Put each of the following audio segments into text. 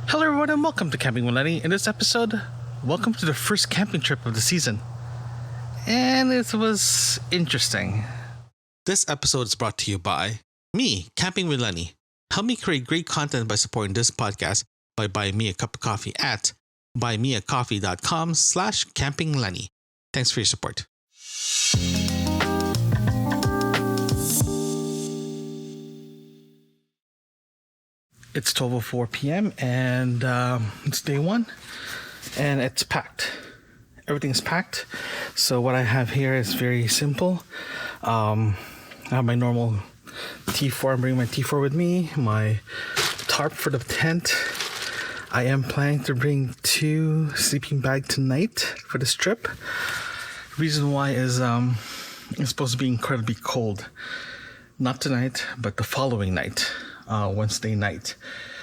Hello everyone and welcome to Camping with Lenny. In this episode, welcome to the first camping trip of the season. And it was interesting. This episode is brought to you by me, Camping with Lenny. Help me create great content by supporting this podcast by buying me a cup of coffee at buymeacoffee.com/campinglenny. Thanks for your support. It's 12:04 p.m. and it's day one and it's packed. Everything's packed. So what I have here is very simple. I have my normal T4. I'm bringing my T4 with me, my tarp for the tent. I am planning to bring 2 sleeping bags tonight for this trip. Reason why is it's supposed to be incredibly cold. Not tonight, but the following night. Wednesday night.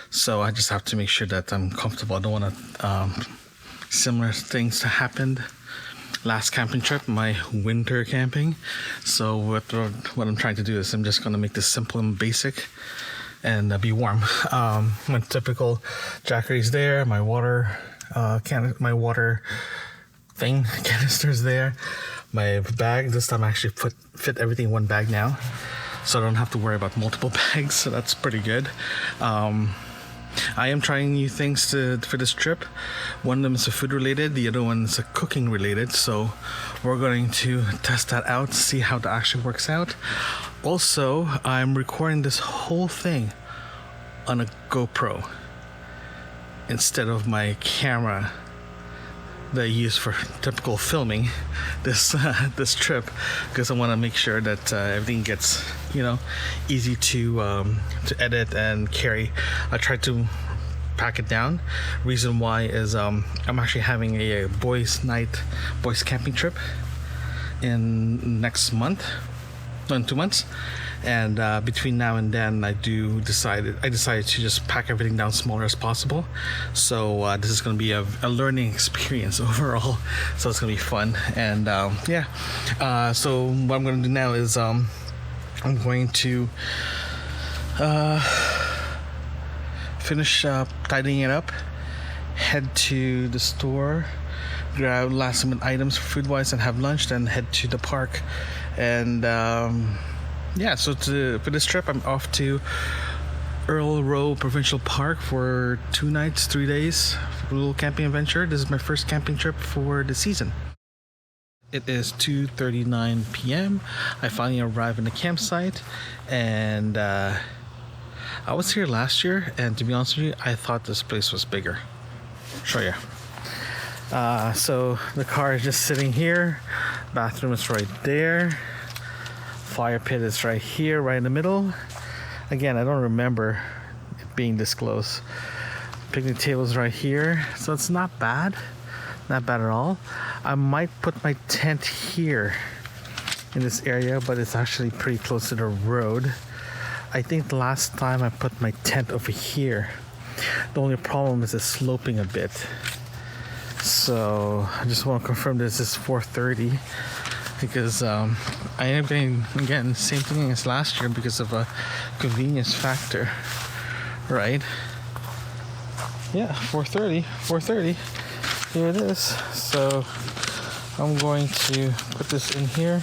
So I just have to make sure that I'm comfortable. I don't want similar things to happen last camping trip, my winter camping. So what I'm trying to do is I'm just going to make this simple and basic and be warm. My typical jackery is there, my water canister's there, my bag. This time I actually fit everything in one bag now, so I don't have to worry about multiple bags, so that's pretty good. I am trying new things for this trip. One of them is food related, the other one is cooking related, so we're going to test that out, see how that actually works out. Also, I'm recording this whole thing on a GoPro instead of my camera that I use for typical filming this trip, because I want to make sure that everything gets easy to edit and carry. I tried to pack it down. Reason why is I'm actually having a boys camping trip in next month, in 2 months, and between now and then I decided to just pack everything down smaller as possible. So this is going to be a learning experience overall, so it's going to be fun. And so what I'm going to do now is I'm going to finish tidying it up, head to the store, grab last minute items food wise and have lunch, then head to the park. And so for this trip I'm off to Earl, Rowe, Provincial Park for 2 nights, 3 days for a little camping adventure. This is my first camping trip for the season. It is 2:39 p.m. I finally arrived in the campsite, and I was here last year, and to be honest with you, I thought this place was bigger. I'll show you. So the car is just sitting here. Bathroom is right there. Fire pit is right here, right in the middle. Again, I don't remember it being this close. Picnic table is right here, so it's not bad. Not bad at all. I might put my tent here in this area, but it's actually pretty close to the road. I think the last time I put my tent over here, the only problem is it's sloping a bit. So I just want to confirm this is 4:30, because I am getting, again, same thing as last year because of a convenience factor, right? Yeah, 4:30. Here it is. So I'm going to put this in here,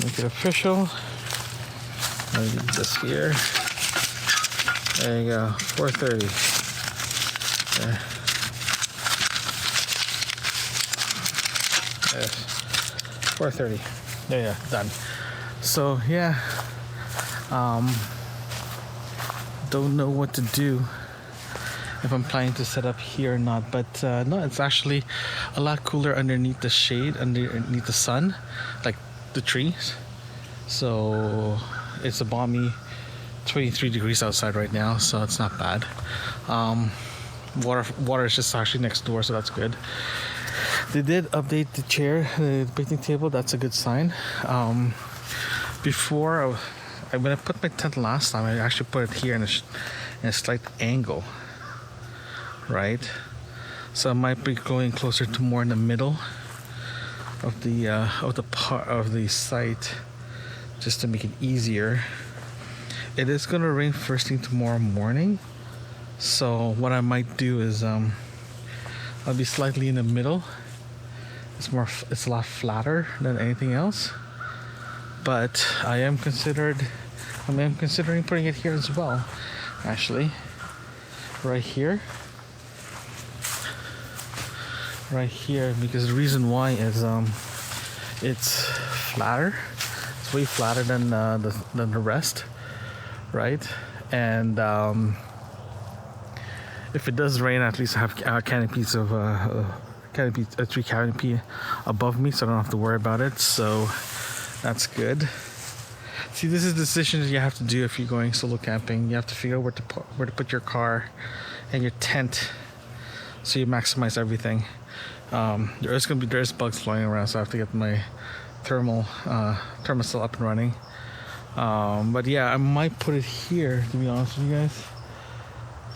make it official. Let me get this here. There you go, 4:30. There. 4:30. There you go, done. So yeah, don't know what to do, if I'm planning to set up here or not, but no, it's actually a lot cooler underneath the shade, underneath the sun, like the trees. So it's a balmy 23 degrees outside right now, so it's not bad. Water is just actually next door, so that's good. They did update the chair, the picnic table. That's a good sign. Before, when I put my tent last time, I actually put it here in a slight angle, right? So I might be going closer to more in the middle of the site, just to make it easier. It is gonna rain first thing tomorrow morning, So what I might do is I'll be slightly in the middle. It's a lot flatter than anything else. But I am considering putting it here as well. Actually, right here, because the reason why is it's flatter. It's way flatter than the rest, right? And if it does rain, at least I have a tree canopy above me, so I don't have to worry about it. So that's good. See, this is decisions you have to do if you're going solo camping. You have to figure out where to put your car and your tent, so you maximize everything. There's bugs flying around, so I have to get my thermostat up and running. But yeah, I might put it here, to be honest with you guys,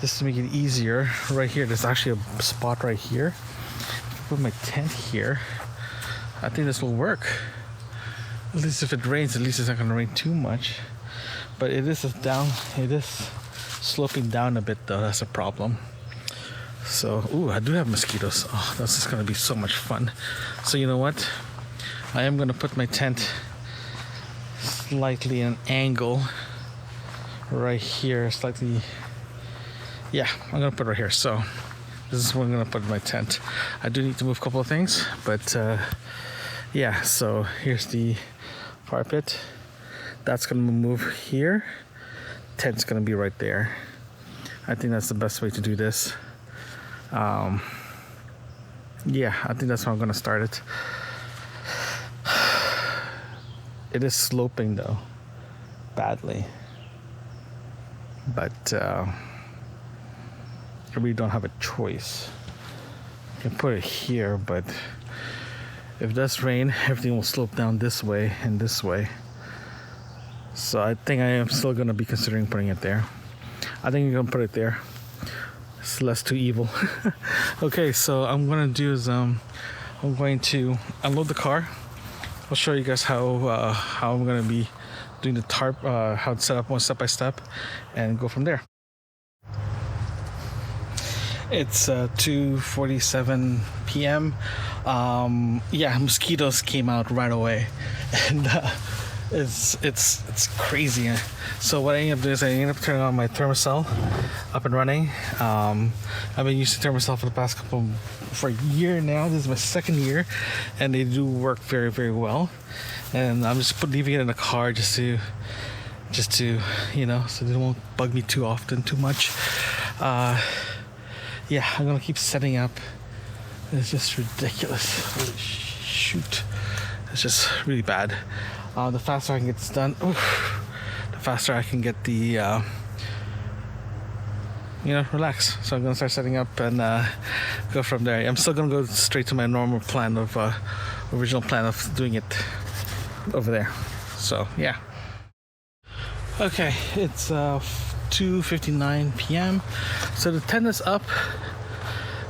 just to make it easier. Right here, there's actually a spot right here. Put my tent here. I think this will work. At least if it rains, at least it's not going to rain too much. But it is sloping down a bit though. That's a problem. So, I do have mosquitoes. Oh, that's just going to be so much fun. So you know what? I am going to put my tent slightly an angle right here. Slightly. Yeah, I'm going to put it right here. So this is where I'm going to put my tent. I do need to move a couple of things, but yeah. So here's the fire pit. That's going to move here. Tent's going to be right there. I think that's the best way to do this. Yeah, I think that's how I'm going to start it. It is sloping though, badly. But I really don't have a choice. I can put it here, but if it does rain, everything will slope down this way and this way. So I think I am still going to be considering putting it there. I think I'm going to put it there. It's less too evil. Okay, so I'm going to do is I'm going to unload the car. I'll show you guys how I'm going to be doing the tarp, how to set up one step by step, and go from there. It's 2:47 p.m. Yeah, mosquitoes came out right away, and it's crazy. So what I ended up doing is I ended up turning on my thermostat up and running. I've been using thermostat for the past for a year now. This is my second year, and they do work very, very well. And I'm just leaving it in the car just to so they won't bug me too much. Yeah, I'm gonna keep setting up. It's just ridiculous. Holy shoot, it's just really bad. The faster I can get this done, the faster I can get the relax. So I'm gonna start setting up and go from there. I'm still gonna go straight to my normal plan of original plan of doing it over there. So yeah. Okay, it's 2:59 p.m. So the tent is up.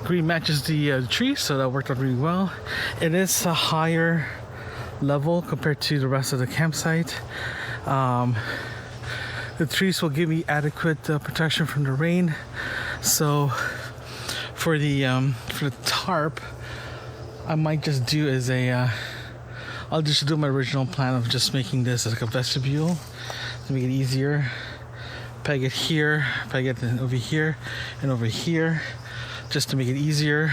Green matches the tree, so that worked out really well. It is a higher level compared to the rest of the campsite. The trees will give me adequate protection from the rain. So for the tarp, I might just do as I'll just do my original plan of just making this as like a vestibule to make it easier. Peg it here, peg it over here, and over here, just to make it easier.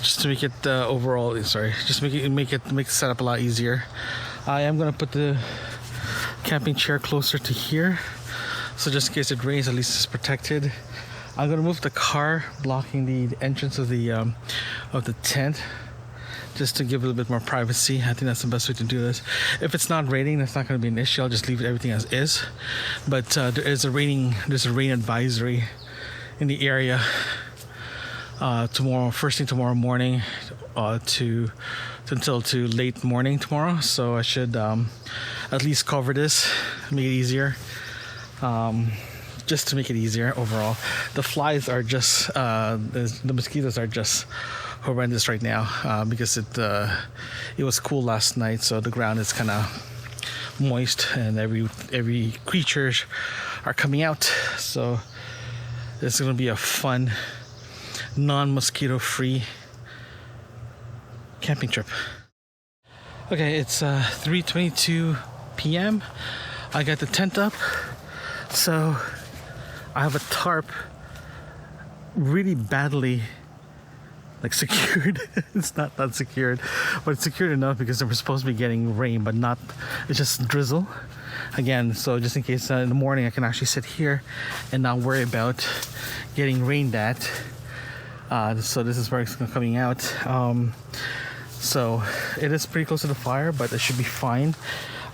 Just to make it make the setup a lot easier. I am gonna put the camping chair closer to here, so just in case it rains, at least it's protected. I'm gonna move the car blocking the entrance of the tent, just to give it a little bit more privacy. I think that's the best way to do this. If it's not raining, that's not going to be an issue. I'll just leave everything as is. But there's a rain advisory in the area first thing tomorrow morning, until late morning tomorrow. So I should at least cover this, make it easier. Just to make it easier overall. The flies are just the mosquitoes are just horrendous right now because it was cool last night, so the ground is kind of moist, and every creatures are coming out. So it's gonna be a fun, non-mosquito free camping trip. Okay, it's 3:22 p.m. I got the tent up, so I have a tarp really badly secured. It's not secured, but it's secured enough because we're supposed to be getting rain, but not, it's just drizzle again. So just in case in the morning I can actually sit here and not worry about getting rained at. So this is where it's coming out. So it is pretty close to the fire, but it should be fine.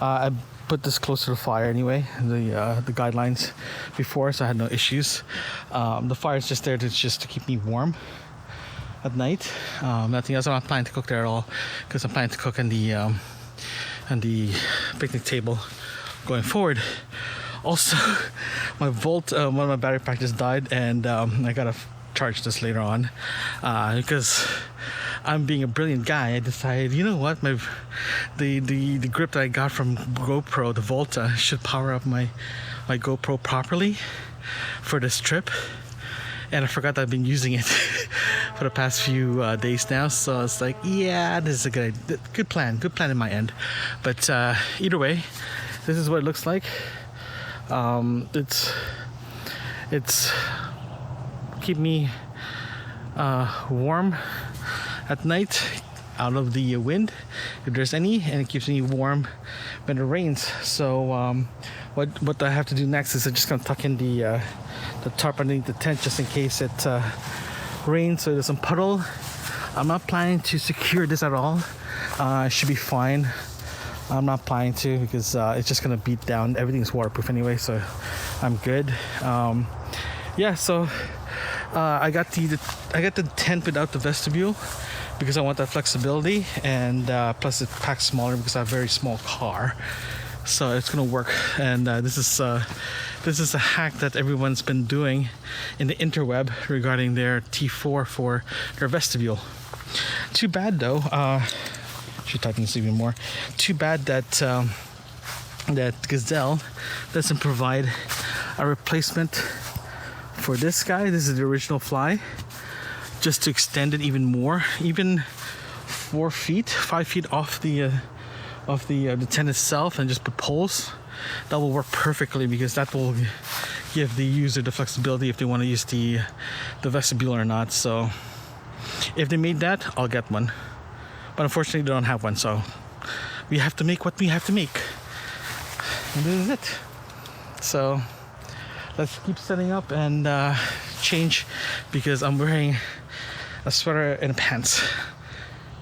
I put this close to the fire anyway, the guidelines before, so I had no issues. The fire is just there to keep me warm at night. Nothing else. I'm not planning to cook there at all because I'm planning to cook on the picnic table going forward. Also, my Volt, one of my battery pack just died, and I gotta charge this later on because I'm being a brilliant guy. I decided, you know what, the grip that I got from GoPro, the Volta, should power up my GoPro properly for this trip. And I forgot that I've been using it for the past few days now. So it's like, yeah, this is a good plan in my end. But either way, this is what it looks like. It's keep me warm at night, out of the wind if there's any, and it keeps me warm when it rains. So what I have to do next is I'm just gonna tuck in the tarp underneath the tent just in case it rains so it doesn't puddle. I'm not planning to secure this at all. It should be fine. I'm not planning to because it's just gonna beat down. Everything's waterproof anyway, so I'm good. Yeah, so I got the tent without the vestibule because I want that flexibility, and plus it packs smaller because I have a very small car, so it's gonna work. And this is a hack that everyone's been doing in the interweb regarding their T4 for their vestibule. Too bad though. Should tighten this even more. Too bad that that Gazelle doesn't provide a replacement for this guy. This is the original fly, just to extend it even more, even 5 feet off the tent itself, and just put poles. That will work perfectly because that will give the user the flexibility if they want to use the vestibule or not. So if they made that, I'll get one, but unfortunately they don't have one, so we have to make what we have to make, and this is it. So let's keep setting up and change because I'm wearing a sweater and pants.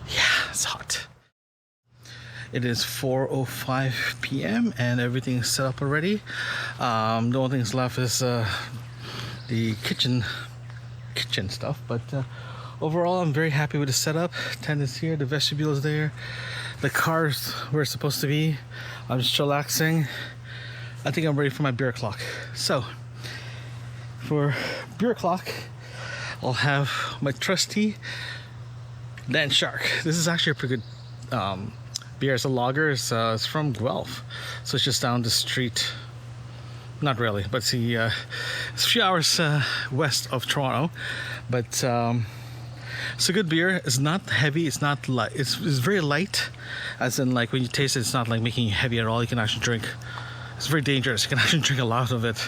Yeah, it's hot. It is 4:05 p.m. and everything's set up already. The only things left is the kitchen stuff, but overall I'm very happy with the setup. Tent is here, the vestibule is there, the car's where it's supposed to be. I'm just chillaxing. I think I'm ready for my beer o'clock. So for beer o'clock, I'll have my trusty Land Shark. This is actually a pretty good beer. It's a lager. It's from Guelph, so it's just down the street. Not really, but it's a few hours west of Toronto. But it's a good beer. It's not heavy. It's not light. It's very light, as in like when you taste it, it's not like making it heavy at all. You can actually drink. It's very dangerous. You can actually drink a lot of it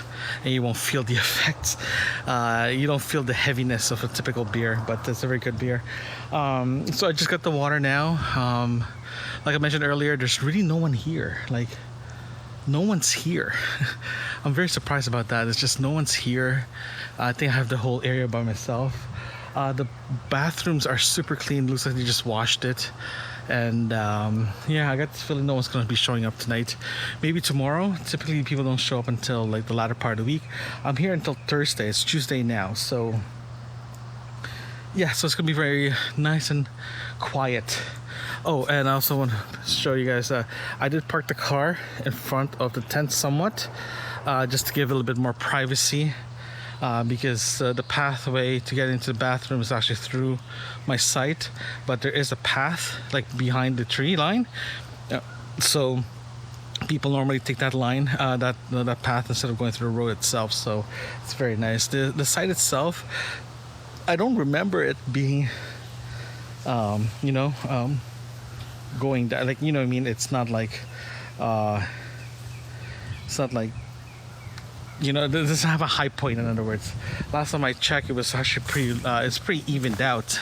and you won't feel the effects. You don't feel the heaviness of a typical beer, but it's a very good beer. So I just got the water now. Like I mentioned earlier, there's really no one here. Like, no one's here. I'm very surprised about that. It's just no one's here. I think I have the whole area by myself. The bathrooms are super clean. Looks like they just washed it. And yeah, I got this feeling no one's going to be showing up tonight. Maybe tomorrow. Typically people don't show up until like the latter part of the week. I'm here until Thursday. It's Tuesday now, so yeah, so it's gonna be very nice and quiet. Oh, and I also want to show you guys, I did park the car in front of the tent somewhat, just to give a little bit more privacy, because the pathway to get into the bathroom is actually through my site, but there is a path like behind the tree line. So people normally take that line, that path, instead of going through the road itself. So it's very nice. The site itself, I don't remember it being, going down. Like, you know what I mean? It's not like, it doesn't have a high point. In other words, last time I checked, it was actually it's pretty evened out.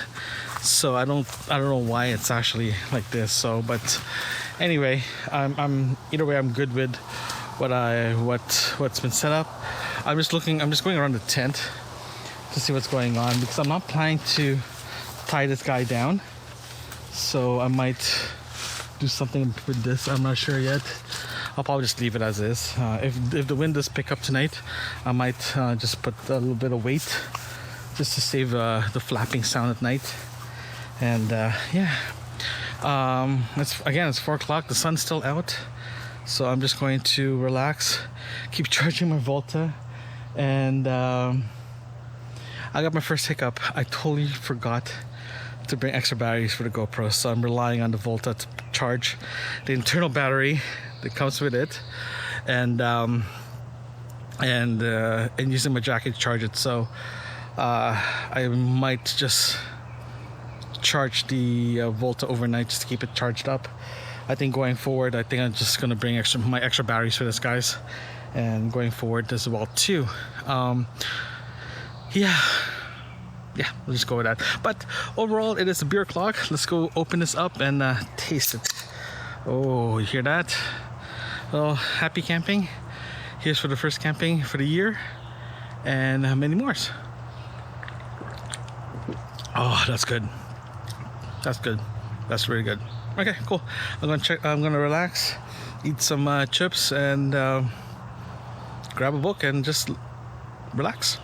So I don't know why it's actually like this. So, but anyway, I'm either way, I'm good with what's been set up. I'm just going around the tent to see what's going on, because I'm not planning to tie this guy down. So I might do something with this. I'm not sure yet. I'll probably just leave it as is. If the wind does pick up tonight, I might just put a little bit of weight just to save the flapping sound at night. And it's 4 o'clock. The sun's still out, so I'm just going to relax, keep charging my Volta, and I got my first hiccup. I totally forgot to bring extra batteries for the GoPro, so I'm relying on the Volta to charge the internal battery that comes with it, and using my jacket to charge it. So I might just charge the Volta overnight just to keep it charged up. I think going forward, I'm just gonna bring my extra batteries for this, guys, and going forward as well too. We'll just go with that. But overall, it is a beer o'clock. Let's go open this up and taste it. Oh, you hear that? Well, happy camping. Here's for the first camping for the year, and many more. Oh, that's good. That's good. That's really good. Okay, cool. I'm gonna relax, eat some chips, and grab a book and just relax.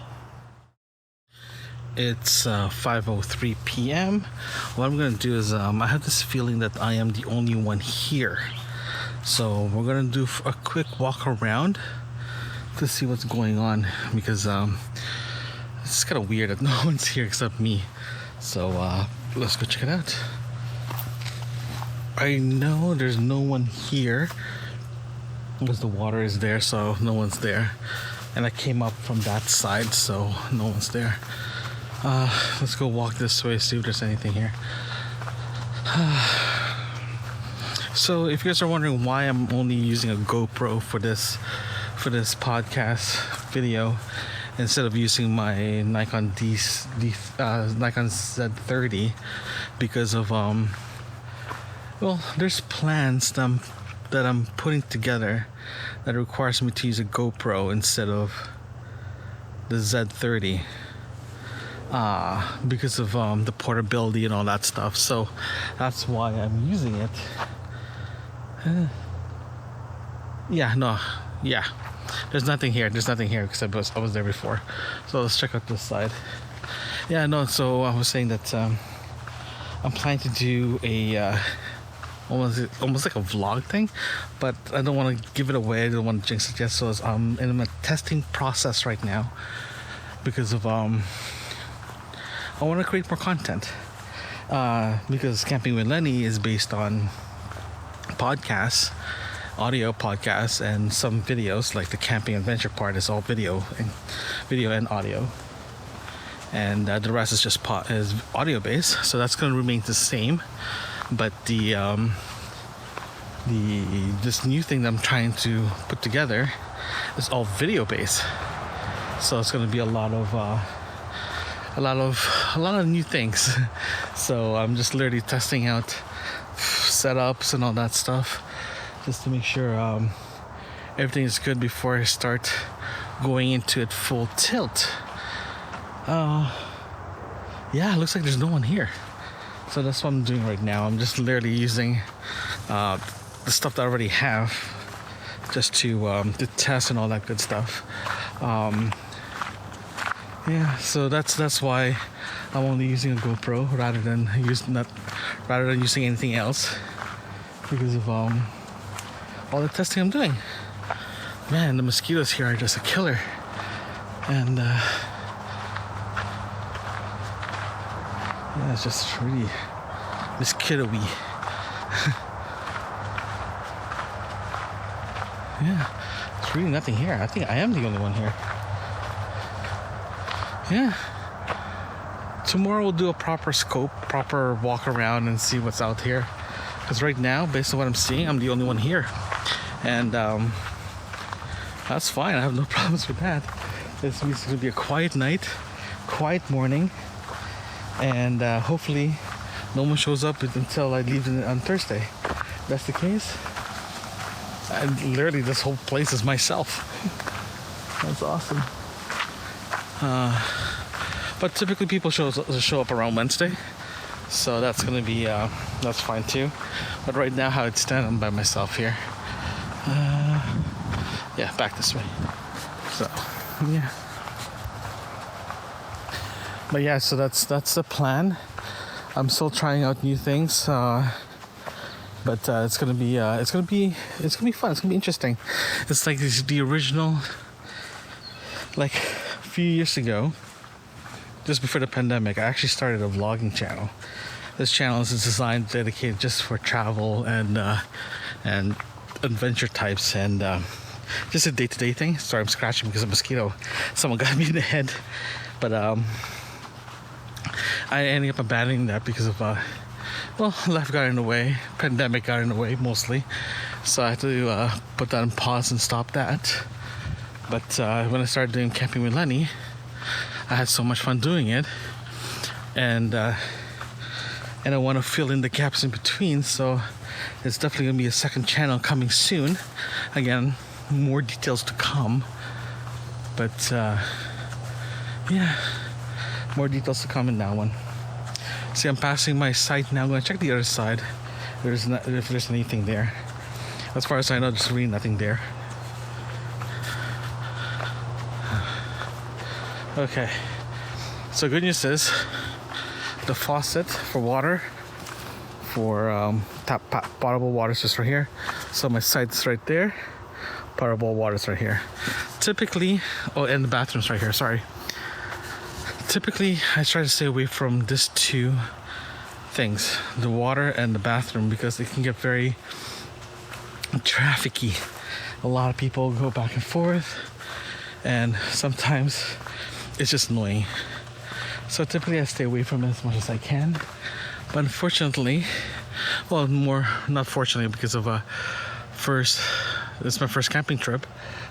It's 5:03 p.m. What I'm gonna do is I have this feeling that I am the only one here, so we're gonna do a quick walk around to see what's going on, because it's kind of weird that no one's here except me. So let's go check it out. I know there's no one here because the water is there, so no one's there, and I came up from that side, so no one's there. Let's go walk this way, see if there's anything here. So if you guys are wondering why I'm only using a GoPro for this podcast video instead of using my Nikon Nikon Z30, because of there's plans that I'm putting together that requires me to use a GoPro instead of the Z30. Because of the portability and all that stuff. So that's why I'm using it. There's nothing here because I was there before. So let's check out this side. So I was saying that I'm planning to do a almost like a vlog thing, but I don't want to give it away. I don't want to jinx it yet. So I'm in a testing process right now, because of I want to create more content, because Camping with Lenny is based on podcasts, audio podcasts, and some videos. Like the camping adventure part is all video and audio, and the rest is just is audio based. So that's going to remain the same, but this new thing that I'm trying to put together is all video based. So it's going to be a lot of new things. So I'm just literally testing out setups and all that stuff, just to make sure everything is good before I start going into it full tilt. It looks like there's no one here, so that's what I'm doing right now. I'm just literally using the stuff that I already have just to test and all that good stuff. So that's why I'm only using a GoPro rather than using anything else, because of all the testing I'm doing. Man, the mosquitoes here are just a killer, and it's just really mosquito-y. Yeah, there's really nothing here. I think I am the only one here. Yeah. Tomorrow we'll do a proper scope, proper walk around and see what's out here. Because right now, based on what I'm seeing, I'm the only one here. And that's fine. I have no problems with that. This means it's going to be a quiet night, quiet morning. And hopefully no one shows up until I leave on Thursday. If that's the case. And literally this whole place is myself. That's awesome. But typically people show up around Wednesday, so that's gonna be that's fine too. But right now, how it's standing, I'm by myself here. Yeah, back this way. So yeah. But yeah, so that's the plan. I'm still trying out new things, but it's gonna be fun. It's gonna be interesting. It's like the original, like a few years ago, just before the pandemic, I actually started a vlogging channel. This channel is designed, dedicated just for travel and adventure types and just a day-to-day thing. Sorry, I'm scratching because a mosquito. Someone got me in the head, but I ended up abandoning that because of life got in the way, pandemic got in the way mostly, so I had to put that on pause and stop that. But when I started doing camping with Lenny, I had so much fun doing it, and I want to fill in the gaps in between. So it's definitely gonna be a second channel coming soon. Again, more details to come, but yeah, more details to come in that one. See, I'm passing my site now. I'm gonna check the other side. If there's anything there. As far as I know, there's really nothing there. Okay, so good news is the faucet for water, for potable water is just right here. So my site's right there, potable water's right here. Typically, and the bathroom's right here, sorry. Typically, I try to stay away from these two things, the water and the bathroom, because they can get very trafficky. A lot of people go back and forth, and sometimes it's just annoying. So typically I stay away from it as much as I can. But unfortunately, not fortunately, because of this is my first camping trip.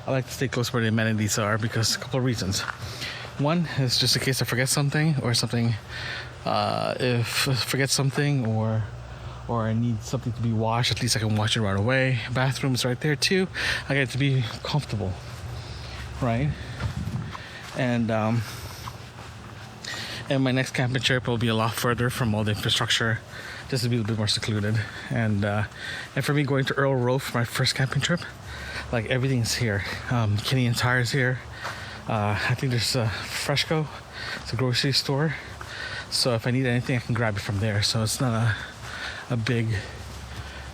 I like to stay close where the amenities are because a couple of reasons. One is just in case I forget something or something. If I forget something or I need something to be washed, at least I can wash it right away. Bathroom's right there too. I get to be comfortable, right? And my next camping trip will be a lot further from all the infrastructure, just to be a bit more secluded. And for me, going to Earl, Rowe for my first camping trip, like everything's here. Canadian Tire's here. I think there's a Fresco. It's a grocery store. So if I need anything, I can grab it from there. So it's not a big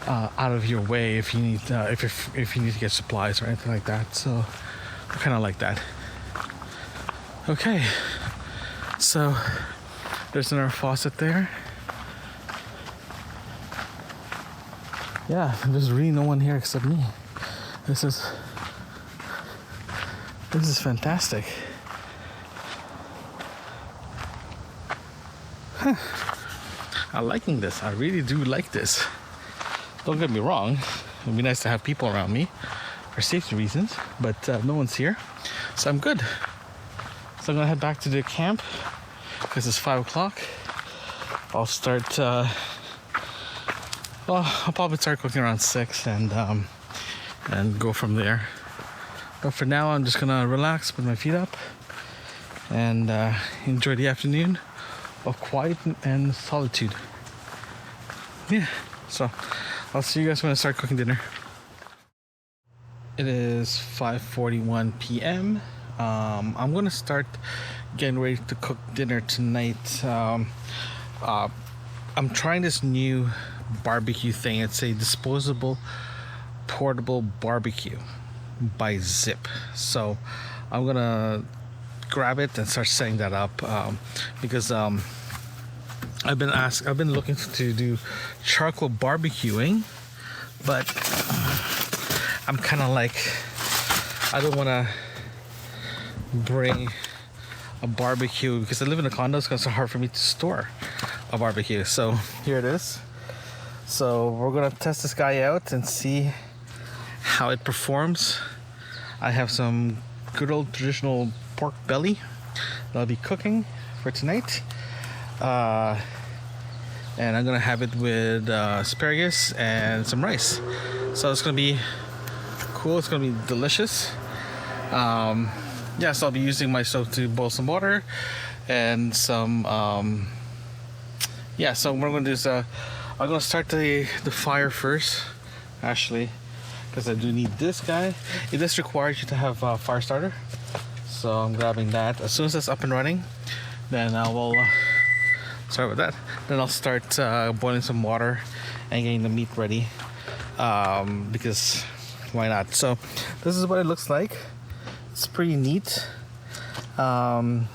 out of your way if you need if you need to get supplies or anything like that. So I kind of like that. Okay, so there's another faucet there. Yeah, there's really no one here except me. This is fantastic. Huh. I'm liking this. I really do like this. Don't get me wrong. It'd be nice to have people around me for safety reasons, but no one's here, so I'm good. So I'm gonna head back to the camp because it's 5 o'clock. I'll start. I'll probably start cooking around 6 and go from there. But for now, I'm just gonna relax, put my feet up, and enjoy the afternoon of quiet and solitude. Yeah. So I'll see you guys when I start cooking dinner. It is 5:41 p.m. I'm gonna start getting ready to cook dinner tonight. I'm trying this new barbecue thing. It's a disposable portable barbecue by Zip. So I'm gonna grab it and start setting that up because I've been looking to do charcoal barbecuing, but I'm kind of like, I don't want to bring a barbecue because I live in a condo. It's so hard for me to store a barbecue. So here it is. So we're gonna test this guy out and see how it performs. I have some good old traditional pork belly that I'll be cooking for tonight. And I'm gonna have it with asparagus and some rice. So it's gonna be cool. It's gonna be delicious. Yeah, so I'll be using my stove to boil some water and some. Yeah, so what I'm gonna do is I'm gonna start the fire first, actually, because I do need this guy. It does require you to have a fire starter, so I'm grabbing that. As soon as it's up and running, then I will. Sorry about that. Then I'll start boiling some water and getting the meat ready, because why not? So this is what it looks like. It's pretty neat. I've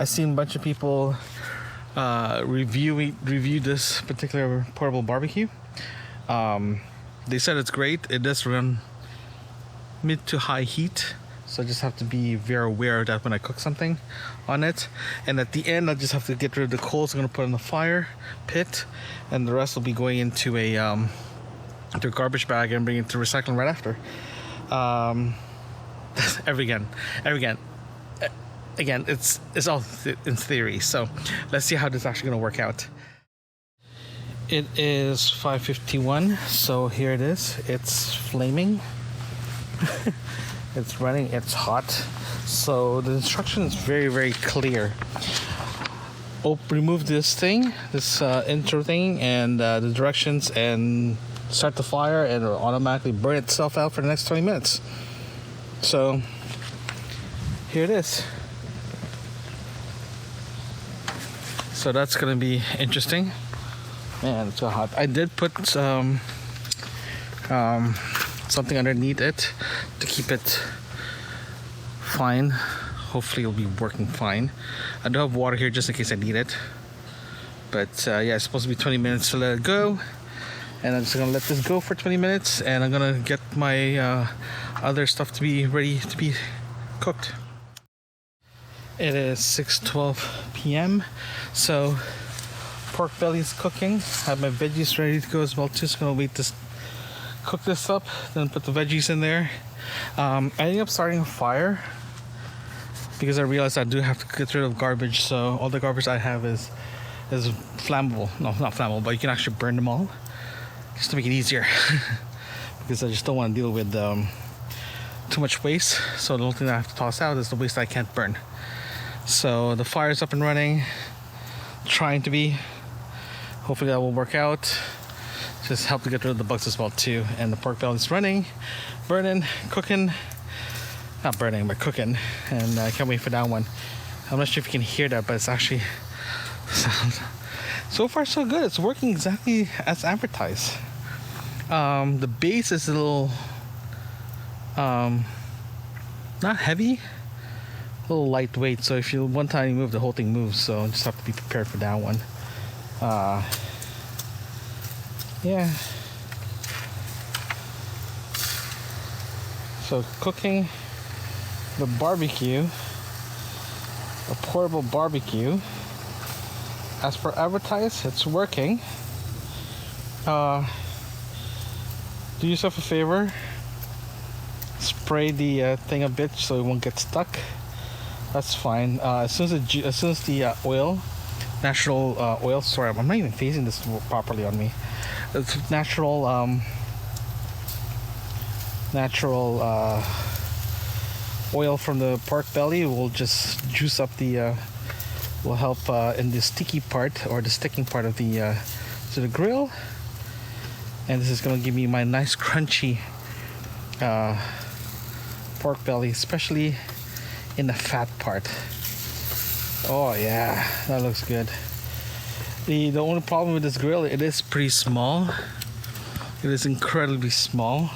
seen a bunch of people review this particular portable barbecue. They said it's great. It does run mid to high heat, so I just have to be very aware of that when I cook something on it. And at the end, I just have to get rid of the coals I'm going to put in the fire pit, and the rest will be going into a garbage bag and bring it to recycling right after. Again, it's all in theory. So let's see how this is actually going to work out. It is 5:51, so here it is. It's flaming. It's running. It's hot. So the instruction is very, very clear. Remove this thing, this intro thing, and the directions, and start the fire, and it'll automatically burn itself out for the next 20 minutes. So here it is. So that's gonna be interesting. Man, it's so hot. I did put something underneath it to keep it fine. Hopefully it'll be working fine. I do have water here just in case I need it. But yeah, it's supposed to be 20 minutes to let it go. And I'm just gonna let this go for 20 minutes, and I'm gonna get my other stuff to be ready to be cooked. It is 6:12 p.m. So pork belly is cooking. I have my veggies ready to go as well too. So I'm gonna wait to cook this up, then put the veggies in there. I ended up starting a fire because I realized I do have to get rid of garbage. So all the garbage I have is flammable. No, not flammable, but you can actually burn them all just to make it easier. Because I just don't want to deal with too much waste. So the only thing that I have to toss out is the waste I can't burn. So the fire is up and running. Trying to be. Hopefully that will work out. Just help to get rid of the bugs as well too. And the pork belly is running, burning, cooking. Not burning, but cooking. And I can't wait for that one. I'm not sure if you can hear that, but it's actually so far so good. It's working exactly as advertised. The base is a little not heavy, a little lightweight. So if you one time you move, the whole thing moves. So just have to be prepared for that one. Yeah. So cooking the barbecue, a portable barbecue. As per advertised, it's working. Do yourself a favor. Spray the thing a bit so it won't get stuck. That's fine. As soon as the oil, natural oil. Sorry, I'm not even facing this properly on me. It's natural oil from the pork belly will just juice up the will help in the sticky part or the sticking part of the to the grill. And this is going to give me my nice crunchy pork belly, especially in the fat part. Oh yeah, that looks good. The only problem with this grill, it is pretty small. It is incredibly small.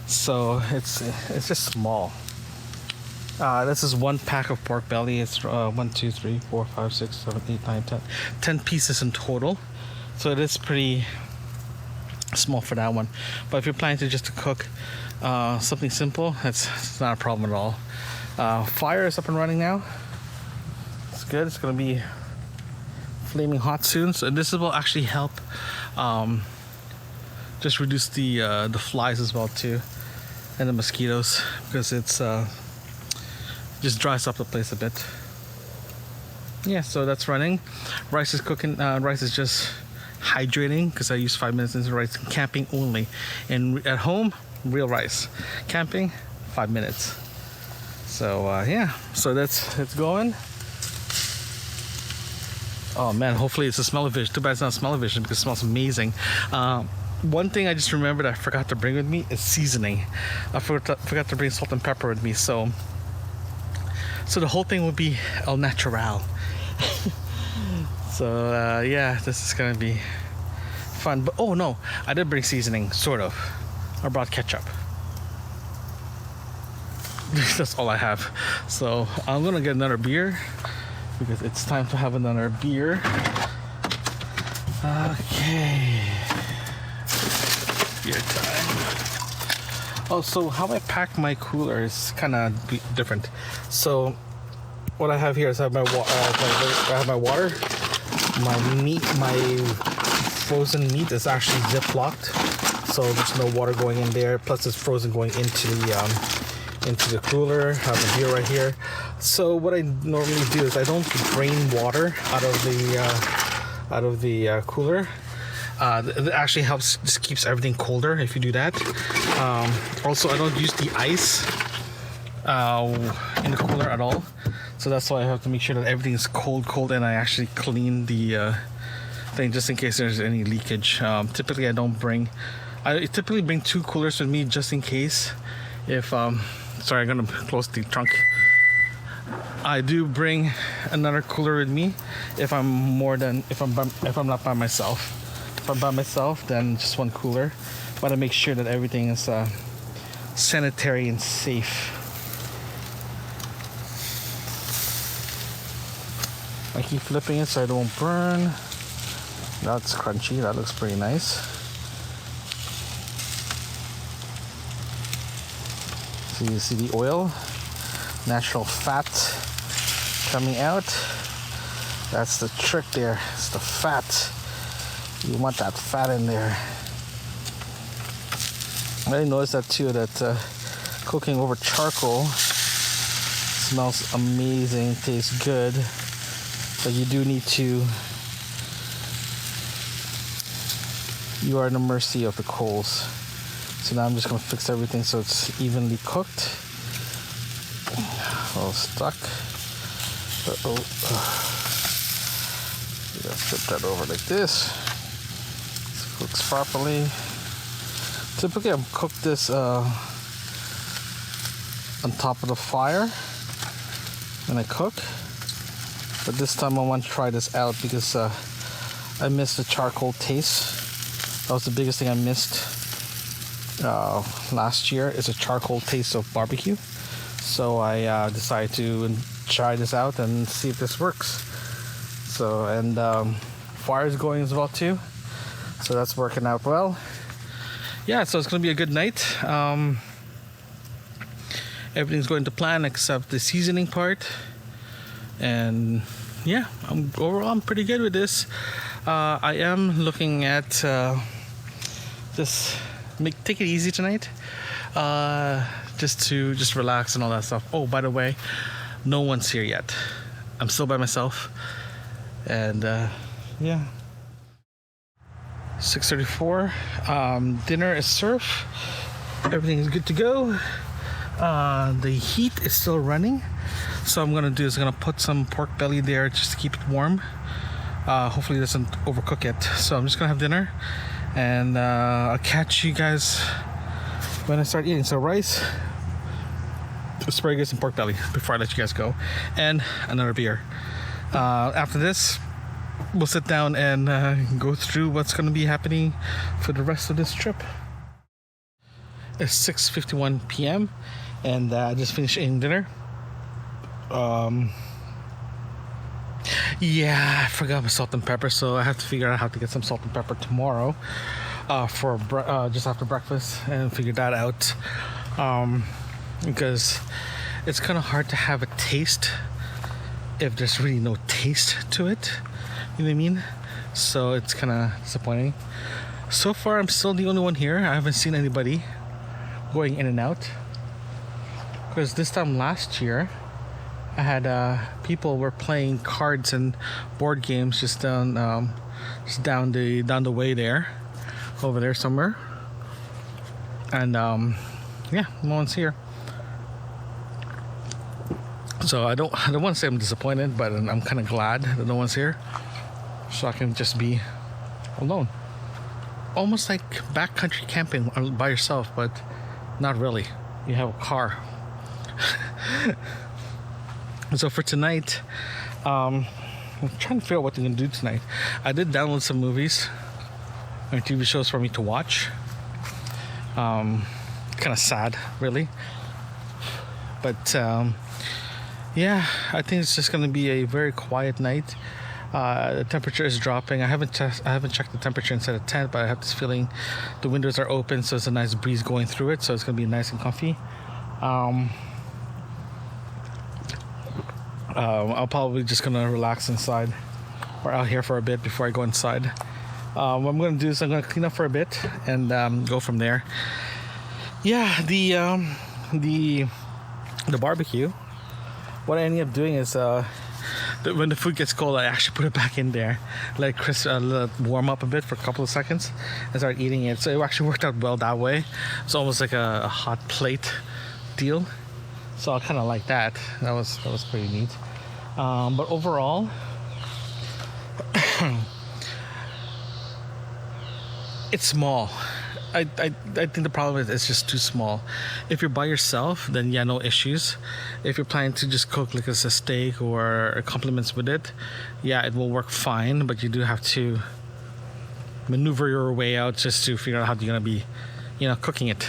So it's just small. This is one pack of pork belly. It's 1, 2, 3, 4, 5, 6, 7, 8, 9, 10. 10 pieces in total. So it is pretty small for that one. But if you're planning to just to cook something simple, it's not a problem at all. Fire is up and running now. It's good. It's gonna be flaming hot soon, so this will actually help just reduce the flies as well too, and the mosquitoes, because it's just dries up the place a bit. Yeah, so that's running. Rice is cooking. Rice is just hydrating because I use 5 minutes into rice. Camping only, and at home, real rice. Camping, 5 minutes. So yeah, so it's going. Oh man, hopefully it's a smell-o-vision. Too bad it's not smell-o-vision because it smells amazing. One thing I just remembered I forgot to bring with me is seasoning. I forgot to bring salt and pepper with me, so the whole thing would be au natural. So yeah, this is gonna be fun. But oh no, I did bring seasoning, sort of. I brought ketchup. That's all I have. So I'm gonna get another beer because it's time to have another beer. Okay, beer time. Oh, so how I pack my cooler is kind of different. So what I have here is I have my water, my meat, my frozen meat is actually zip-locked, so there's no water going in there. Plus, it's frozen going into the cooler. I have a beer right here. So what I normally do is I don't drain water out of the cooler. It actually helps, just keeps everything colder if you do that. Also, I don't use the ice in the cooler at all. So that's why I have to make sure that everything is cold, and I actually clean the thing just in case there's any leakage. Typically, I typically bring 2 coolers with me just in case. If sorry, I'm gonna close the trunk. I do bring another cooler with me if I'm not by myself. If I'm by myself, then just 1 cooler. But I make sure that everything is sanitary and safe. I keep flipping it so it won't burn. That's crunchy. That looks pretty nice. So you see the oil, natural fat coming out. That's the trick there. It's the fat. You want that fat in there. I noticed that too, that cooking over charcoal smells amazing, tastes good, but you do need to, you are in the mercy of the coals. So now I'm just gonna fix everything so it's evenly cooked. A little stuck. You gotta flip that over like this. It cooks properly. Typically I cook this on top of the fire when I cook, but this time I want to try this out because I missed the charcoal taste. That was the biggest thing I missed last year, is a charcoal taste of barbecue. So I decided to try this out and see if this works. So, and fire is going as well too, so that's working out well. Yeah, so it's gonna be a good night. Everything's going to plan except the seasoning part, and yeah, I'm pretty good with this. I am looking at take it easy tonight, just relax and all that stuff. Oh, by the way, no one's here yet. I'm still by myself, and yeah. 6:34. Dinner is served. Everything is good to go. The heat is still running, so I'm gonna put some pork belly there just to keep it warm. Hopefully it doesn't overcook it. So I'm just gonna have dinner, and I'll catch you guys when I start eating. So rice, asparagus, and pork belly before I let you guys go, and another beer. After this, we'll sit down and go through what's going to be happening for the rest of this trip. It's 6:51 p.m. and I just finished eating dinner. Yeah, I forgot my salt and pepper, so I have to figure out how to get some salt and pepper tomorrow. just after breakfast and figured that out. Because it's kind of hard to have a taste if there's really no taste to it. You know what I mean? So it's kind of disappointing. So far, I'm still the only one here. I haven't seen anybody going in and out. Because this time last year, I had people were playing cards and board games just down the way there, over there somewhere. And yeah, no one's here. So I don't want to say I'm disappointed, but I'm kind of glad that no one's here, so I can just be alone. Almost like backcountry camping by yourself, but not really. You have a car. So for tonight, I'm trying to figure out what I'm going to do tonight. I did download some movies and TV shows for me to watch. Kind of sad, really. But yeah, I think it's just going to be a very quiet night. The temperature is dropping. I haven't checked the temperature inside the tent, but I have this feeling the windows are open, so it's a nice breeze going through it, so it's going to be nice and comfy. I'll probably just gonna relax inside or out here for a bit before I go inside. What I'm gonna do is I'm gonna clean up for a bit and go from there. Yeah, the barbecue. What I ended up doing is when the food gets cold, I actually put it back in there, let it warm up a bit for a couple of seconds, and start eating it. So it actually worked out well that way. It's almost like a hot plate deal. So I kind of like that. That was pretty neat. But overall, it's small. I think the problem is it's just too small. If you're by yourself, then yeah, no issues. If you're planning to just cook like a steak or complements with it, yeah, it will work fine. But you do have to maneuver your way out just to figure out how you're gonna be, cooking it.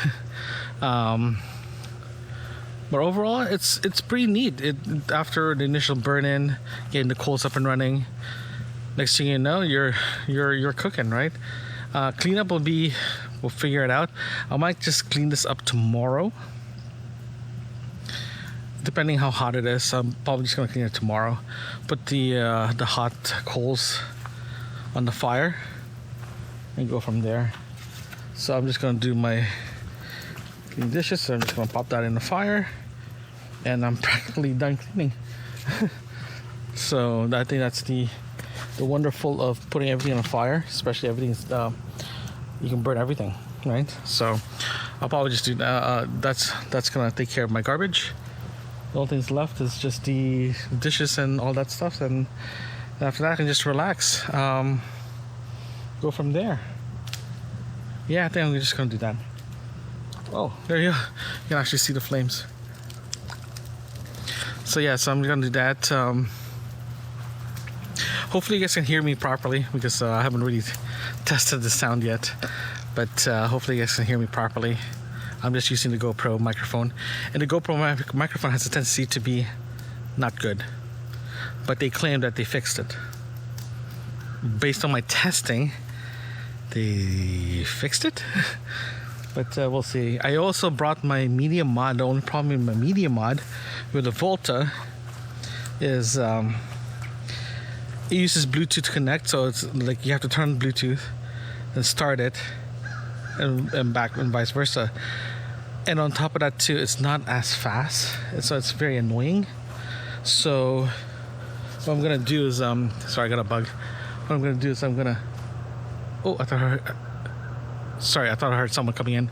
But overall, it's pretty neat. After the initial burn-in, getting the coals up and running, next thing you know, you're cooking, right? Cleanup we'll figure it out. I might just clean this up tomorrow, depending how hot it is. I'm probably just gonna clean it tomorrow. Put the hot coals on the fire and go from there. So I'm just gonna do my clean dishes, so I'm just gonna pop that in the fire, and I'm practically done cleaning. So I think that's the wonderful of putting everything on the fire, especially everything's you can burn everything, right? So I'll probably just do that. That's gonna take care of my garbage. The only things left is just the dishes and all that stuff, and after that I can just relax, go from there. Yeah, I think I'm just gonna do that. Oh, there you go. You can actually see the flames. So yeah, so I'm gonna do that. Hopefully you guys can hear me properly, because I haven't really tested the sound yet. But hopefully you guys can hear me properly. I'm just using the GoPro microphone, and the GoPro microphone has a tendency to be not good. But they claim that they fixed it. Based on my testing, they fixed it. But we'll see. I also brought my media mod. The only problem with my media mod with the Volta is it uses Bluetooth to connect, so it's like you have to turn Bluetooth and start it, and back and vice versa. And on top of that too, it's not as fast, so it's very annoying. So what I'm gonna do is sorry, I got a bug. What I'm gonna do is I thought I heard someone coming in,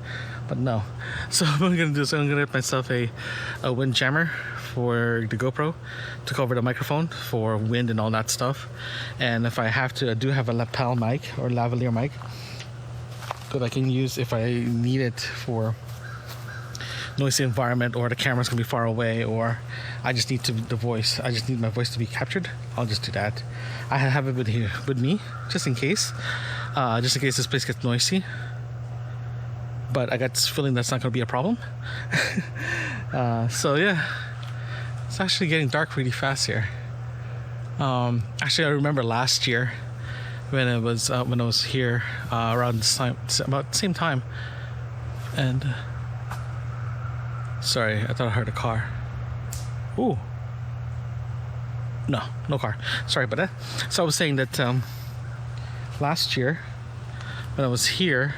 but no. So what I'm gonna do is I'm gonna get myself a wind jammer for the GoPro to cover the microphone for wind and all that stuff. And if I have to, I do have a lapel mic or lavalier mic that I can use if I need it for noisy environment, or the camera's gonna be far away, or I just need my voice to be captured. I'll just do that. I have it with me just in case this place gets noisy. But I got this feeling that's not gonna be a problem. So yeah, it's actually getting dark really fast here. Actually, I remember last year when I was here around this time, about the same time. And sorry, I thought I heard a car. Ooh. No car. Sorry about that. So I was saying that last year when I was here,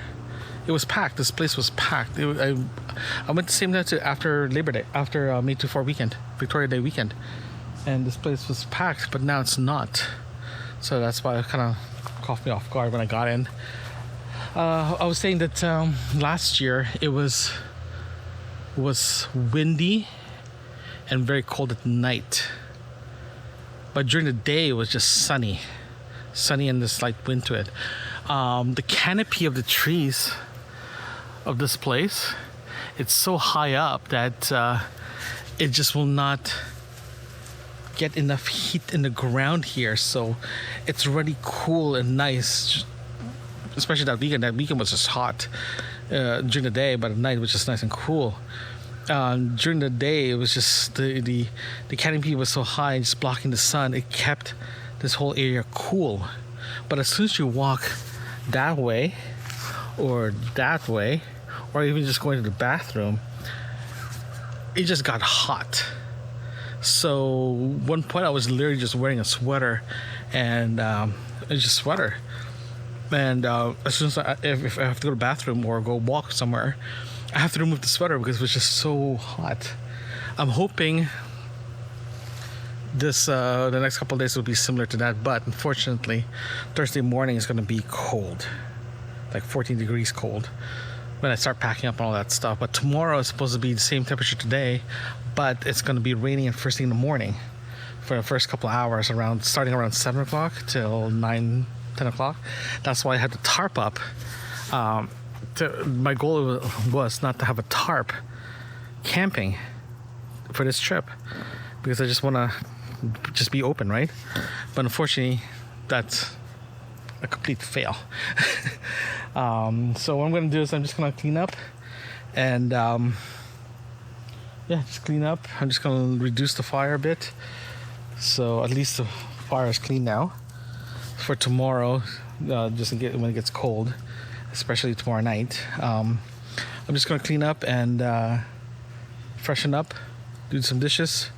it was packed. This place was packed. I went the same day after Labor Day, after May 24 weekend, Victoria Day weekend, and this place was packed. But now it's not. So that's why it kind of caught me off guard when I got in. I was saying that last year it was windy and very cold at night, but during the day it was just sunny and this slight wind to it. The canopy of the trees of this place, it's so high up that it just will not get enough heat in the ground here, so it's really cool and nice, especially that weekend was just hot during the day, but at night it was just nice and cool. During the day it was just the canopy was so high and just blocking the sun, it kept this whole area cool. But as soon as you walk that way or that way, or even just going to the bathroom, it just got hot. So one point I was literally just wearing a sweater and it's just sweater. And as soon as if I have to go to the bathroom or go walk somewhere, I have to remove the sweater because it was just so hot. I'm hoping this the next couple of days will be similar to that, but unfortunately Thursday morning is going to be cold, like 14 degrees cold when I start packing up and all that stuff. But tomorrow is supposed to be the same temperature today, but it's going to be raining at first thing in the morning for the first couple of hours, starting around 7 o'clock till 9-10 o'clock. That's why I had to tarp up. My goal was not to have a tarp camping for this trip because I just want to just be open, right? But unfortunately that's a complete fail. So what I'm going to do is I'm just going to clean up and just clean up. I'm just going to reduce the fire a bit, so at least the fire is clean now for tomorrow, just in case when it gets cold, especially tomorrow night. I'm just going to clean up and freshen up, do some dishes,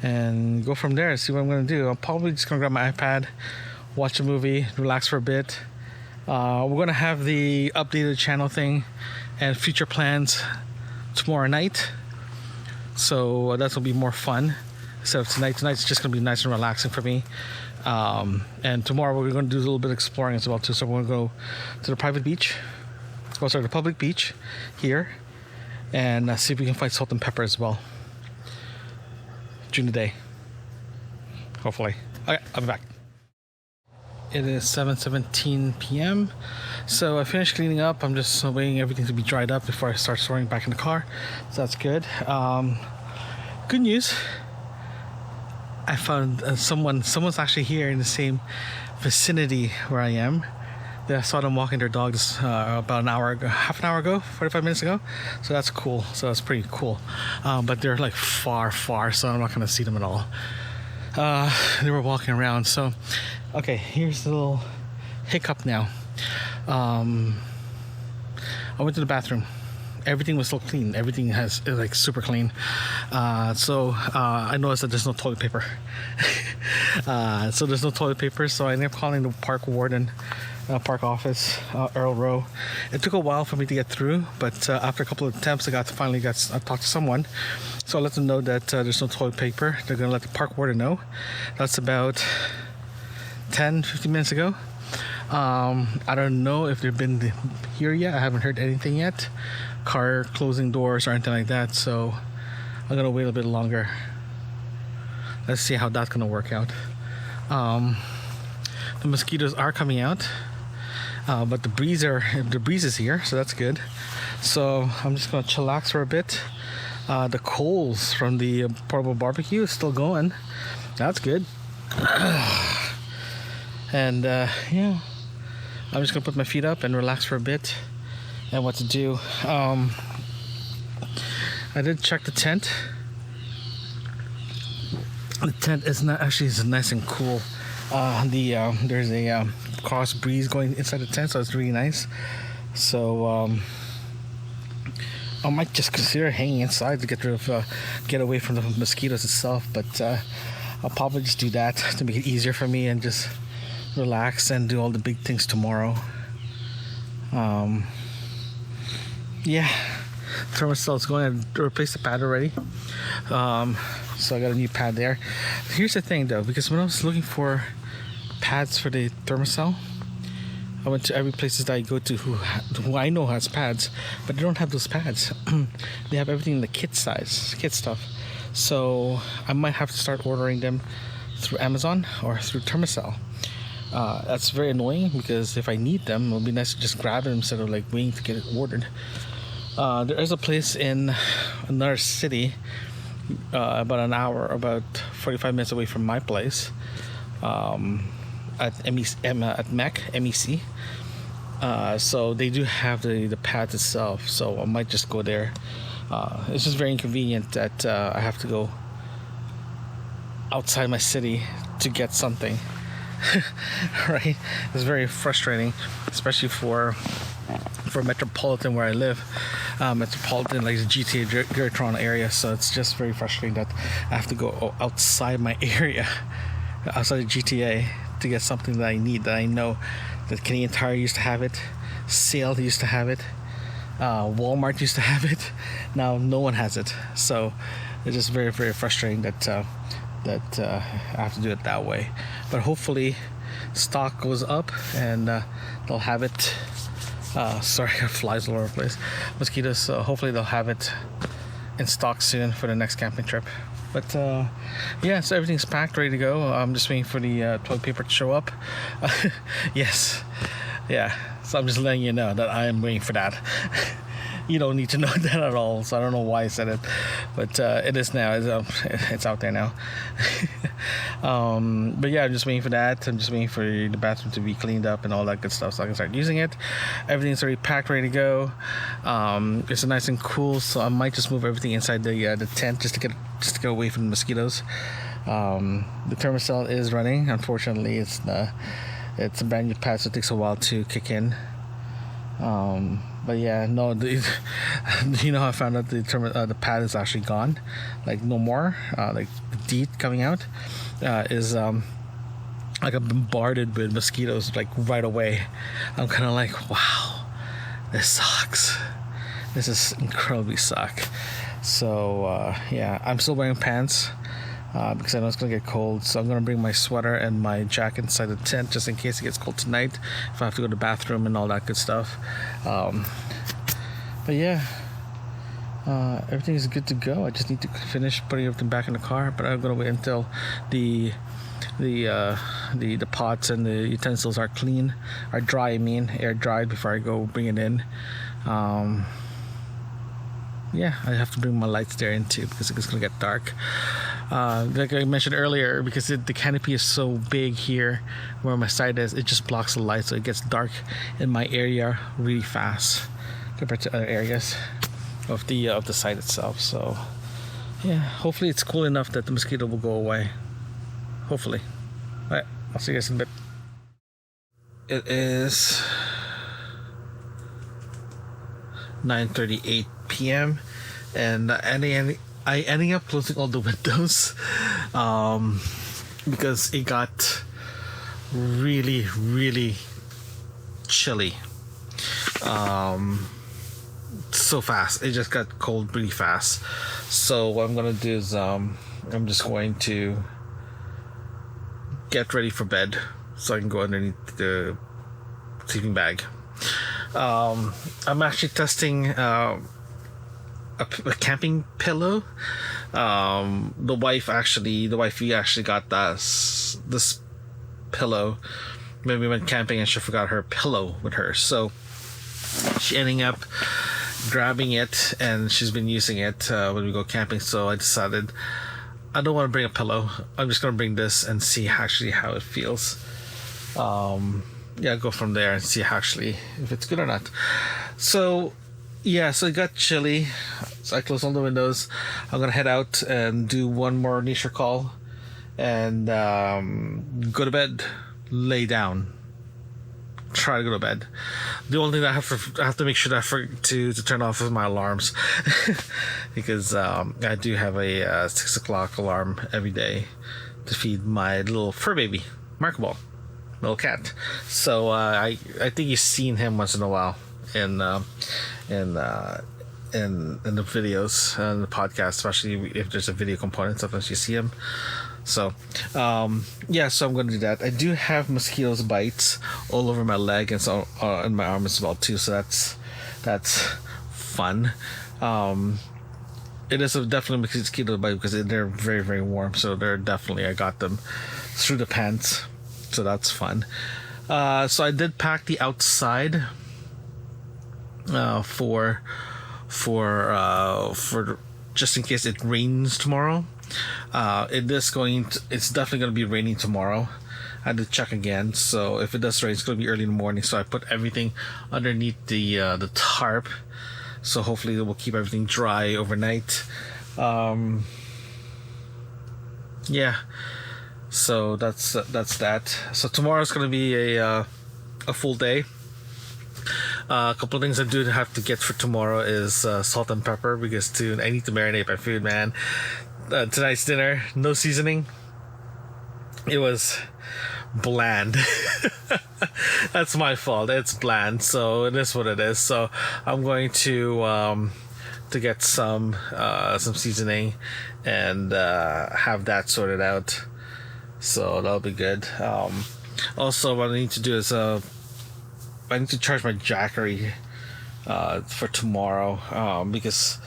and go from there. See what I'm going to do. I'm probably just going to grab my iPad, watch a movie, relax for a bit. We're going to have the updated channel thing and future plans tomorrow night, so that will be more fun instead of tonight. Tonight's just going to be nice and relaxing for me. And tomorrow we're going to do a little bit of exploring as well too. So we're going to go to the public beach here, and see if we can find salt and pepper as well during the day, hopefully. Okay, I'll be back. It is 7:17 p.m. So I finished cleaning up. I'm just waiting everything to be dried up before I start storing back in the car, so that's good. Good news, I found someone's actually here in the same vicinity where I am. I saw them walking their dogs about half an hour ago, 45 minutes ago. So that's cool. So that's pretty cool. But they're like far, so I'm not going to see them at all. They were walking around. So, okay, here's the little hiccup now. I went to the bathroom. Everything was still clean. Everything is like super clean. So I noticed that there's no toilet paper. So there's no toilet paper. So I ended up calling the park warden, park office, Earl, Rowe. It took a while for me to get through, but after a couple of attempts, I finally got to talk to someone. So I let them know that there's no toilet paper. They're going to let the park warden know. That's about 10-15 minutes ago. I don't know if they've been here yet. I haven't heard anything yet. Car closing doors or anything like that. So I'm going to wait a bit longer. Let's see how that's going to work out. The mosquitoes are coming out. But the breeze is here, so that's good. So I'm just going to chillax for a bit. The coals from the portable barbecue is still going. That's good. And I'm just gonna put my feet up and relax for a bit and what to do. I did check the tent. The tent is not actually nice and cool. There's a cross breeze going inside the tent, so it's really nice. So I might just consider hanging inside to get away from the mosquitoes itself, but I'll probably just do that to make it easier for me and just relax and do all the big things tomorrow. Yeah, Provincial is going to replace the pad already. So I got a new pad there. Here's the thing though, because when I was looking for pads for the Provincial, I went to every places that I go to who I know has pads, but they don't have those pads. They have everything in the kit stuff. So I might have to start ordering them through Amazon or through Provincial. That's very annoying because if I need them, it would be nice to just grab it instead of like waiting to get it ordered. There is a place in another city, about 45 minutes away from my place, at MEC. So they do have the pads itself, so I might just go there. It's just very inconvenient that I have to go outside my city to get something. Right? It's very frustrating, especially for Metropolitan where I live. Metropolitan, like the GTA Greater Toronto area, so it's just very frustrating that I have to go outside my area, outside the GTA, to get something that I need, that I know that Canadian Tire used to have it, Sale used to have it, Walmart used to have it. Now no one has it, so it's just very, very frustrating that I have to do it that way. But hopefully stock goes up and they'll have it. Sorry, I got flies all over the place, mosquitoes. So hopefully they'll have it in stock soon for the next camping trip. But yeah, so everything's packed, ready to go. I'm just waiting for the toilet paper to show up. Yes, yeah. So I'm just letting you know that I am waiting for that. You don't need to know that at all, so I don't know why I said it, but it is now. It's out there now. But yeah, I'm just waiting for that. I'm just waiting for the bathroom to be cleaned up and all that good stuff so I can start using it. Everything's already packed, ready to go. It's nice and cool, so I might just move everything inside the tent just to get away from the mosquitoes. The Provincial is running. Unfortunately, it's a brand new pad, so it takes a while to kick in. But yeah, no, you know how I found out the pad is actually gone, like no more, like the DEET coming out is like I'm bombarded with mosquitoes like right away. I'm kind of like, wow, this sucks. This is incredibly suck. So yeah, I'm still wearing pants because I know it's gonna get cold, so I'm gonna bring my sweater and my jacket inside the tent just in case it gets cold tonight, if I have to go to the bathroom and all that good stuff. But yeah, everything is good to go. I just need to finish putting everything back in the car, but I'm gonna wait until the pots and the utensils are dry, air dried, before I go bring it in. Yeah, I have to bring my lights there in too because it's gonna get dark. Like I mentioned earlier, because the canopy is so big here where my side is, it just blocks the light, so it gets dark in my area really fast compared to other areas of the site itself. So yeah, hopefully it's cool enough that the mosquito will go away. Hopefully. Alright, I'll see you guys in a bit. It is 9:38 p.m. and I ended up closing all the windows because it got really, really chilly. So fast. It just got cold really fast. So what I'm gonna do is I'm just going to get ready for bed so I can go underneath the sleeping bag. I'm actually testing a camping pillow. The wifey actually got this pillow. Maybe we went camping and she forgot her pillow with her, so she ended up grabbing it and she's been using it when we go camping. So I decided I don't want to bring a pillow. I'm just gonna bring this and see actually how it feels. Yeah, go from there and see actually if it's good or not. So yeah, so it got chilly, so I closed all the windows. I'm gonna head out and do one more nature call and go to bed, lay down. try to go to bed. The only thing that I have to make sure that to turn off is my alarms because I do have a 6 o'clock alarm every day to feed my little fur baby, Marco Ball, little cat. So I think you've seen him once in a while in the videos and the podcast, especially if there's a video component. Sometimes you see him. So so I'm gonna do that. I do have mosquitoes bites all over my leg and so in my arm as well too. So that's fun. It is definitely a mosquito bite because they're very, very warm. So they're definitely, I got them through the pants. So that's fun. So I did pack the outside for just in case it rains tomorrow. It's definitely going to be raining tomorrow. I had to check again. So if it does rain, it's going to be early in the morning. So I put everything underneath the tarp. So hopefully it will keep everything dry overnight. So that's that. So tomorrow's going to be a full day. A couple of things I do have to get for tomorrow is salt and pepper because I need to marinate my food, man. Tonight's dinner, no seasoning. It was bland. That's my fault. It's bland, so it is what it is. So I'm going to get some seasoning and have that sorted out. So that'll be good. Also, what I need to do is I need to charge my Jackery for tomorrow because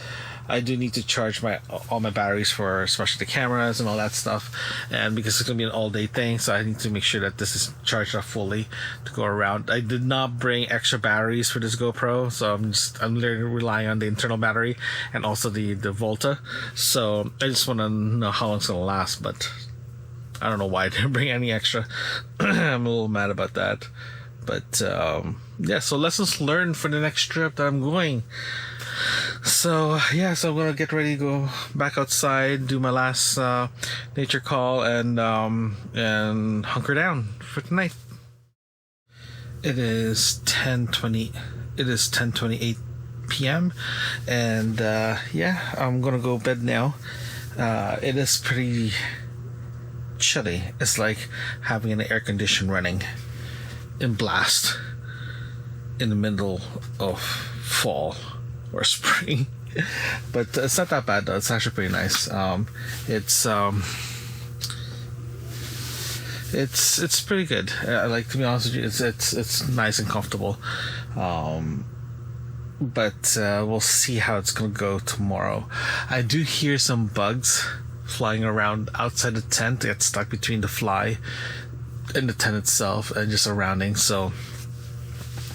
I do need to charge all my batteries for especially the cameras and all that stuff, and because it's gonna be an all-day thing, so I need to make sure that this is charged up fully to go around. I did not bring extra batteries for this GoPro, so I'm literally relying on the internal battery and also the Volta. So I just want to know how long it's gonna last, but I don't know why I didn't bring any extra. I'm a little mad about that, but so lessons learned for the next trip that I'm going. So I'm gonna get ready to go back outside, do my last nature call, and hunker down for tonight. It is 10:20. It is 10:28 p.m. and I'm gonna go to bed now. It is pretty chilly. It's like having an air condition running in blast in the middle of fall or spring, but it's not that bad though. It's actually pretty nice. It's pretty good. Like, to be honest with you, it's nice and comfortable. But we'll see how it's gonna go tomorrow. I do hear some bugs flying around outside the tent. They get stuck between the fly and the tent itself and just surrounding. So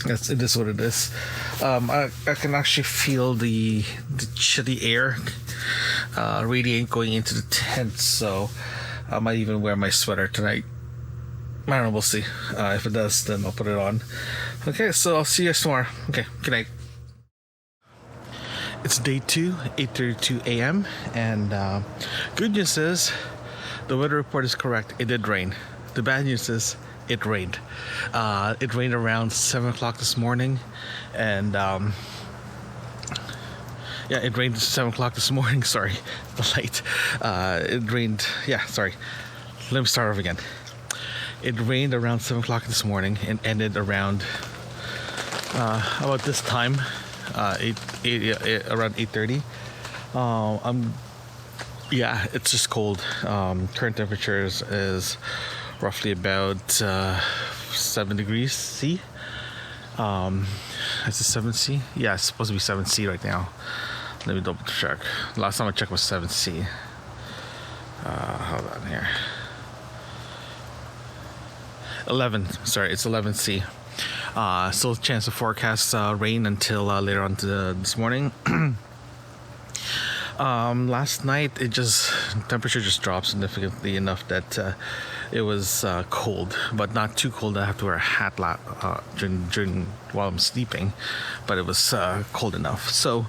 it is what it is. I can actually feel the chilly air radiate going into the tent, so I might even wear my sweater tonight. I don't know, we'll see. If it does, then I'll put it on. Okay, so I'll see you guys tomorrow. Okay, good night. It's day 2, 8:32 a.m. and good news is the weather report is correct. It did rain. The bad news is it rained. It rained around 7 o'clock this morning, and it rained at 7 o'clock this morning. Sorry, the light. It rained. Sorry. Let me start over again. It rained around 7 o'clock this morning and ended around about this time, around 8:30. It's just cold. Current temperature is roughly about 7 degrees C. Is it 7 C? Yeah, it's supposed to be 7 C right now. Let me double check. Last time I checked was 7 C. Hold on here. 11. Sorry, it's 11 C. Still a chance of forecast rain until later on this morning. Last night temperature just dropped significantly enough that it was cold, but not too cold that I have to wear a hat during while I'm sleeping, but it was cold enough. So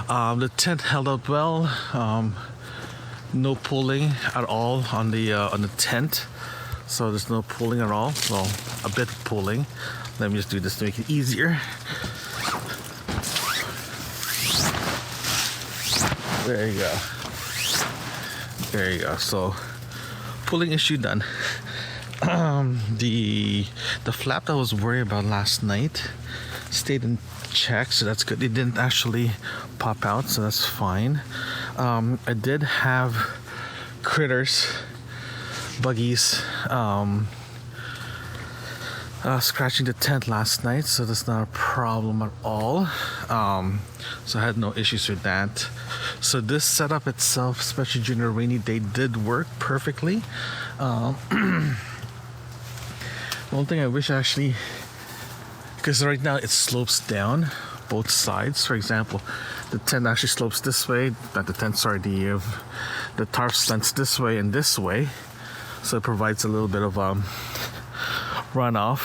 the tent held up well. No pulling at all on the tent. so there's no pulling at all. Well, a bit of pulling. Let me just do this to make it easier. There you go. There you go. So pulling issue done. The flap that I was worried about last night stayed in check, so that's good. It didn't actually pop out, so that's fine. I did have critters, buggies, scratching the tent last night, so that's not a problem at all. So I had no issues with that. So this setup itself, especially during a rainy day, did work perfectly. One thing I wish actually, because right now it slopes down both sides. For example, the tent actually slopes this way. Not the tent, sorry, the tarp slants this way and this way, so it provides a little bit of runoff.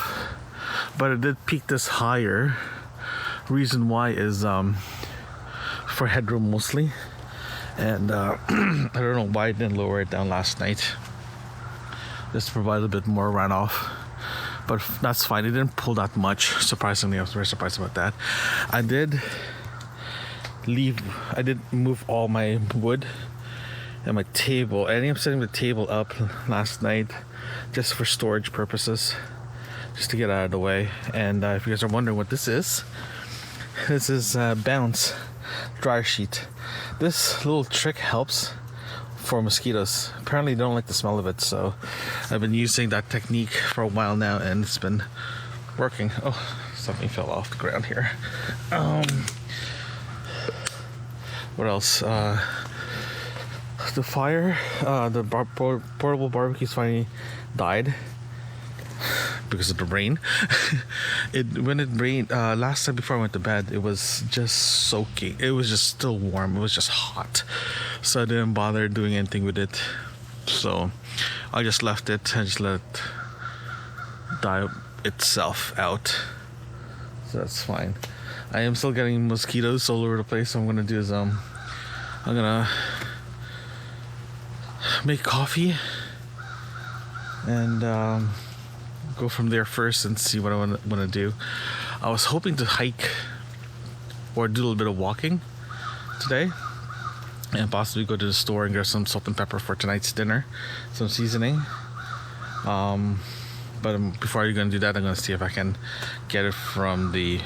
But it did peak this higher. Reason why is for headroom mostly, and I don't know why I didn't lower it down last night, just to provide a bit more runoff. But that's fine. It didn't pull that much. Surprisingly, I was very surprised about that. I did move all my wood and my table. I ended up setting the table up last night just for storage purposes, just to get out of the way. And if you guys are wondering what this is Bounce dryer sheet. This little trick helps for mosquitoes. Apparently they don't like the smell of it, so I've been using that technique for a while now, and it's been working. Oh, something fell off the ground here. What else? The fire, the portable barbecue's finally died because of the rain. When it rained last time before I went to bed, it was just soaking. It was just still warm. It was just hot, so I didn't bother doing anything with it. So I just left it and just let it die itself out. So that's fine. I am still getting mosquitoes all over the place. So I'm gonna do is I'm gonna make coffee and go from there first and see what I want to do. I was hoping to hike or do a little bit of walking today, and possibly go to the store and get some salt and pepper for tonight's dinner, some seasoning. But before I'm going to do that, I'm going to see if I can get it from the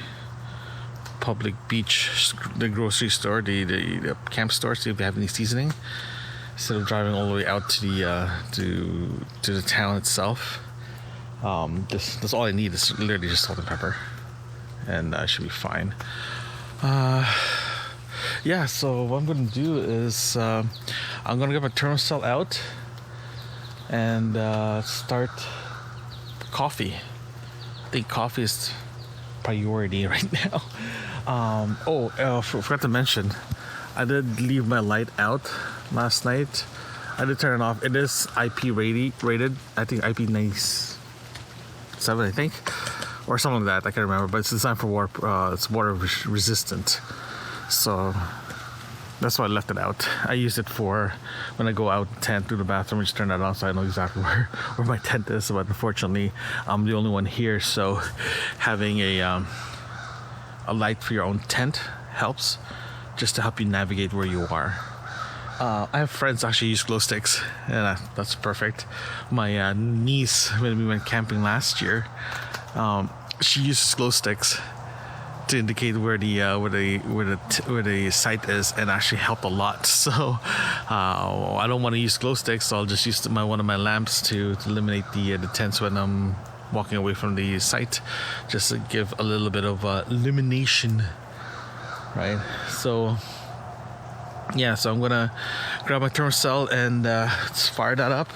public beach, the grocery store, the camp store, see if they have any seasoning, instead of driving all the way out to the town itself. That's all I need is literally just salt and pepper, and I should be fine. Yeah, so what I'm going to do is I'm going to get my thermostat out and start coffee. I think coffee is priority right now. Forgot to mention, I did leave my light out last night. I did turn it off. It is IP rated. I think IP 97, I think, or something like that. I can't remember, but it's designed for water. It's water resistant, so that's why I left it out. I use it for when I go out tent through the bathroom and just turn that on, so I know exactly where my tent is. But unfortunately, I'm the only one here, so having a light for your own tent helps, just to help you navigate where you are. I have friends actually use glow sticks, and that's perfect. My niece, when we went camping last year, she uses glow sticks to indicate where the site is, and actually helped a lot. So I don't want to use glow sticks, so I'll just use one of my lamps to illuminate the tents when I'm walking away from the site, just to give a little bit of illumination, right? So yeah, so I'm gonna grab my thermostat and fire that up.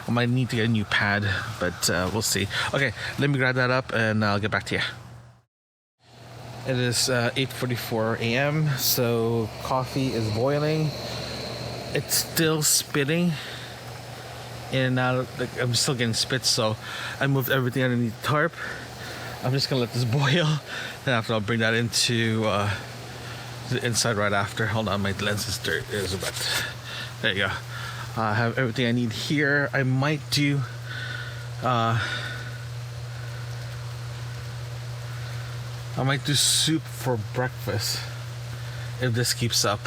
I might need to get a new pad, but we'll see. Okay, let me grab that up and I'll get back to you. It is 8:44 a.m. so coffee is boiling. It's still spitting in and out. I'm still getting spits, so I moved everything underneath the tarp. I'm just gonna let this boil, and after I'll bring that into the inside right after. Hold on, my lens is wet. There you go. I have everything I need here. I might do I might do soup for breakfast if this keeps up.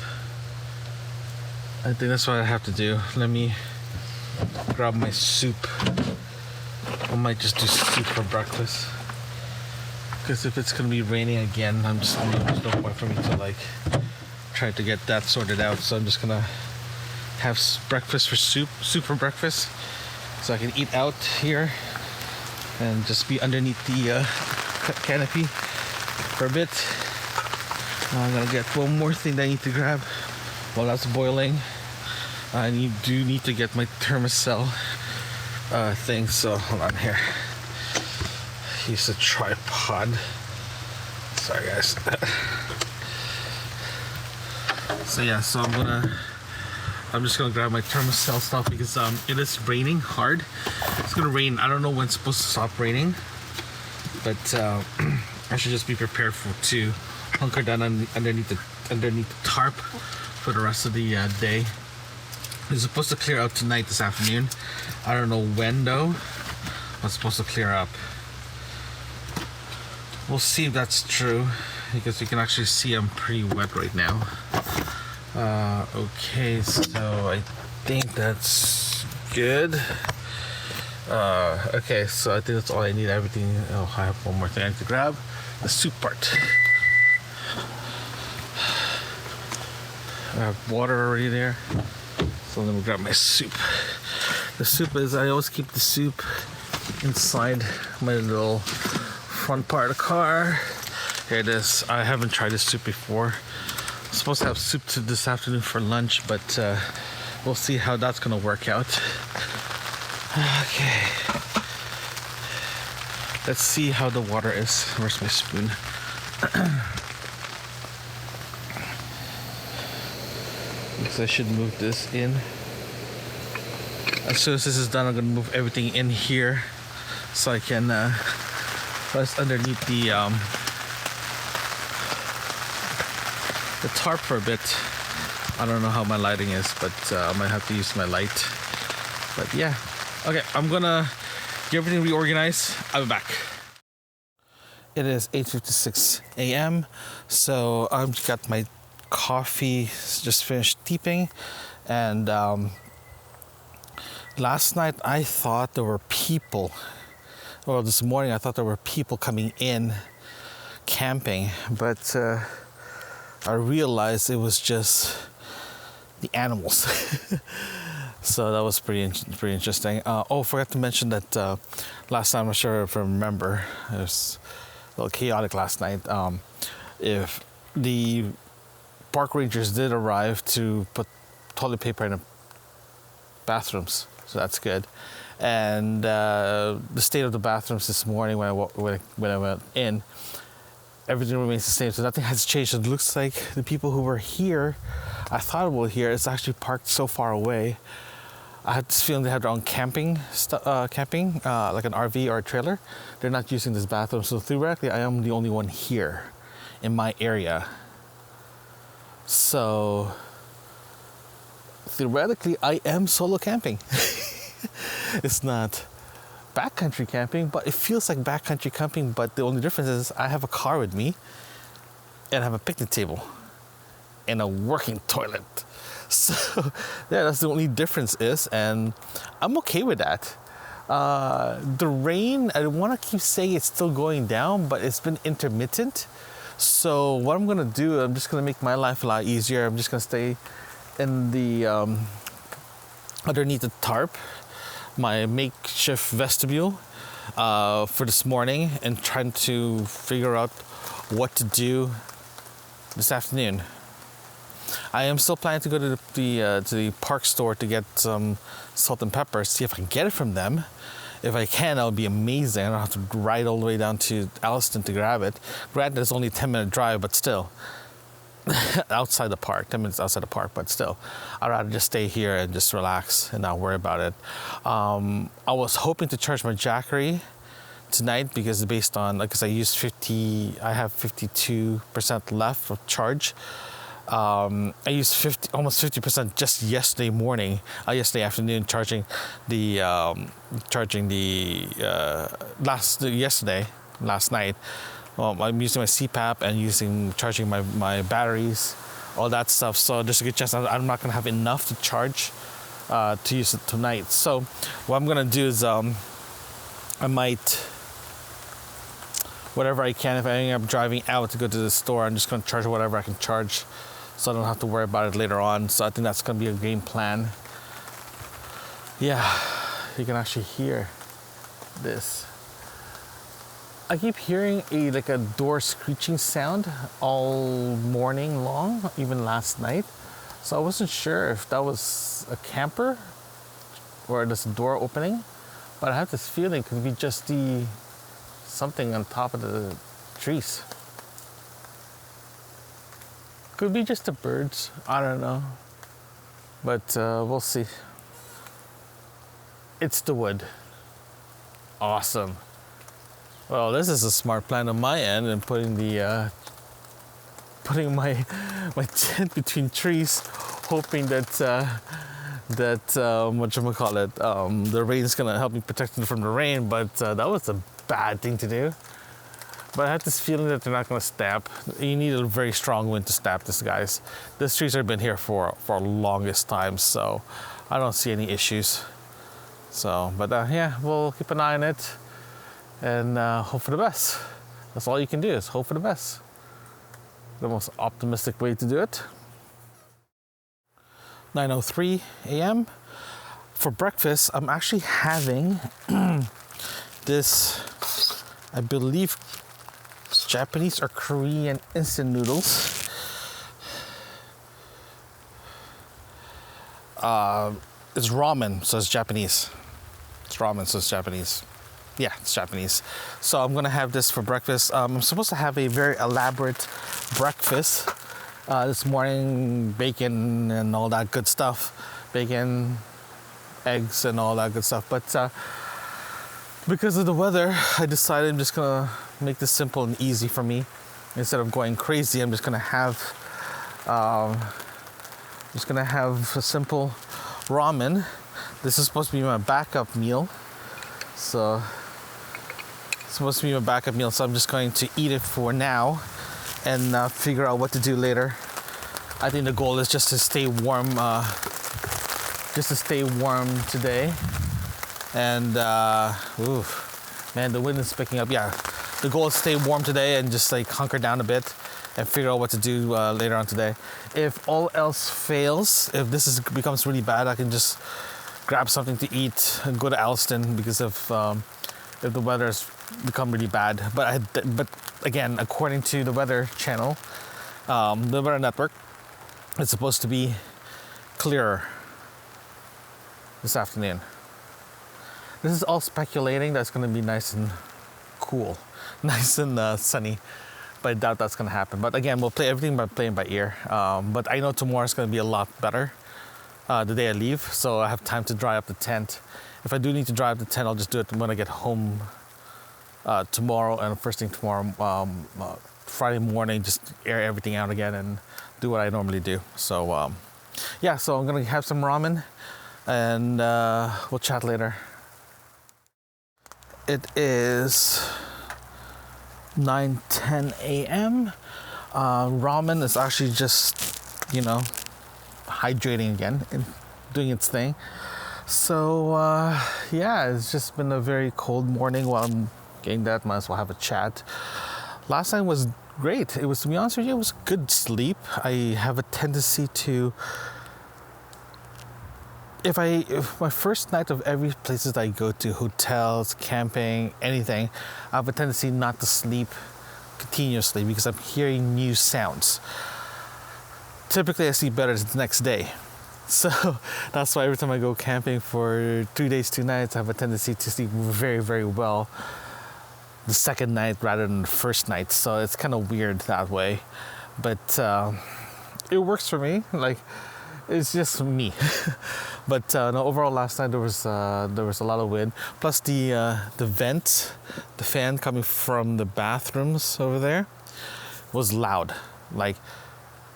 I think that's what I have to do. Let me grab my soup. I might just do soup for breakfast. Because if it's gonna be raining again, there's no point for me to like try to get that sorted out. So I'm just gonna have breakfast for soup for breakfast, so I can eat out here and just be underneath the canopy for a bit. I'm gonna get one more thing that I need to grab while that's boiling. I do need to get my thermocell thing. So hold on here. Use a tripod. Sorry guys. So yeah, so I'm just gonna grab my thermocell stuff because it is raining hard. It's gonna rain. I don't know when it's supposed to stop raining, but I should just be prepared to hunker down underneath the tarp for the rest of the day. It's supposed to clear out tonight, this afternoon. I don't know when though. It's supposed to clear up. We'll see if that's true, because you can actually see I'm pretty wet right now. Okay, so I think that's good. Okay, so I think that's all I need. Everything. Oh, I have one more thing I need to grab. The soup part. I have water already there. So let me grab my soup. The soup is, I always keep the soup inside my little front part of the car. Here it is. I haven't tried this soup before. I'm supposed to have soup this afternoon for lunch, but we'll see how that's gonna work out. Okay. Let's see how the water is. Where's my spoon? So I should move this in. As soon as this is done, I'm gonna move everything in here so I can rest underneath the tarp for a bit. I don't know how my lighting is, but I might have to use my light. But yeah, okay, I'm gonna get everything reorganized. I'll be back. It is 8:56 a.m. So I've got my coffee just finished steeping, and last night I thought there were people, or this morning I thought there were people coming in camping, but I realized it was just the animals. So that was pretty interesting. Oh, forgot to mention that last time, I'm sure if I remember, it was a little chaotic last night. If the park rangers did arrive to put toilet paper in the bathrooms, so that's good. And the state of the bathrooms this morning when I went in, everything remains the same, so nothing has changed. It looks like the people who were here, I thought were here, it's actually parked so far away. I had this feeling they had their own camping, like an RV or a trailer. They're not using this bathroom, so theoretically I am the only one here in my area. So theoretically I am solo camping. It's not backcountry camping, but it feels like backcountry camping, but the only difference is I have a car with me and I have a picnic table and a working toilet. So yeah, that's the only difference is, and I'm okay with that. The rain, I want to keep saying it's still going down, but it's been intermittent. So what I'm gonna do, I'm just gonna make my life a lot easier. I'm just gonna stay in the underneath the tarp, my makeshift vestibule for this morning, and trying to figure out what to do this afternoon. I am still planning to go to the park store to get some salt and pepper, see if I can get it from them. If I can, that would be amazing. I don't have to ride all the way down to Alliston to grab it. Granted, it's only a 10-minute drive, but still. Outside the park, 10 minutes outside the park, but still. I'd rather just stay here and just relax and not worry about it. I was hoping to charge my Jackery tonight because based on, because I have 52% left of charge. I used almost 50% just yesterday morning, yesterday afternoon, charging the last night. I'm using my CPAP and charging my batteries, all that stuff. So there's a good chance I'm not gonna have enough to charge to use it tonight. So what I'm gonna do is I might, whatever I can, if I end up driving out to go to the store, I'm just gonna charge whatever I can charge, so I don't have to worry about it later on. So I think that's gonna be a game plan. Yeah, you can actually hear this. I keep hearing like a door screeching sound all morning long, even last night. So I wasn't sure if that was a camper or there's a door opening, but I have this feeling it could be just something on top of the trees. Could be just the birds, I don't know. But we'll see. It's the wood. Awesome. Well, this is a smart plan on my end, and putting my tent between trees, hoping that whatchamacallit, the rain's gonna help me protect it from the rain. But that was a bad thing to do. But I have this feeling that they're not gonna snap. You need a very strong wind to snap this, guys. These trees have been here for longest time, so I don't see any issues. So, but yeah, we'll keep an eye on it. And hope for the best. That's all you can do, is hope for the best. The most optimistic way to do it. 9:03 a.m. For breakfast, I'm actually having this, I believe, Japanese or Korean instant noodles. It's ramen, so it's Japanese. It's ramen, so it's Japanese. Yeah, it's Japanese. So I'm gonna have this for breakfast. I'm supposed to have a very elaborate breakfast this morning, bacon and all that good stuff. Bacon, eggs and all that good stuff. But because of the weather, I decided I'm just gonna make this simple and easy for me. Instead of going crazy, I'm just gonna have a simple ramen. This is supposed to be my backup meal. So it's supposed to be my backup meal, so I'm just going to eat it for now and figure out what to do later. I think the goal is just to stay warm, today. And man, the wind is picking up. Yeah, the goal is to stay warm today and just like hunker down a bit and figure out what to do later on today. If all else fails, if this becomes really bad, I can just grab something to eat and go to Alston, because if the weather has become really bad. But again, according to the weather channel, the weather network, it's supposed to be clearer this afternoon. This is all speculating that's going to be nice and cool, nice and sunny, but I doubt that's going to happen. But again, we'll play everything by playing by ear. But I know tomorrow's going to be a lot better, the day I leave, so I have time to dry up the tent. If I do need to dry up the tent, I'll just do it when I get home tomorrow, and first thing tomorrow, Friday morning, just air everything out again and do what I normally do. So yeah, so I'm gonna have some ramen, and we'll chat later. It is 9:10 a.m. Ramen is actually just, hydrating again and doing its thing. So yeah, it's just been a very cold morning. While I'm getting that, might as well have a chat. Last night was great. It was, to be honest with you, it was good sleep. I have a tendency to, if my first night of every places I go to, hotels, camping, anything, I have a tendency not to sleep continuously because I'm hearing new sounds. Typically, I sleep better the next day. So that's why every time I go camping for 2 days, 2 nights, I have a tendency to sleep very, very well the second night rather than the first night. So it's kind of weird that way. But it works for me. Like, it's just me. But no, overall, last night there was a lot of wind. Plus the fan coming from the bathrooms over there was loud. Like,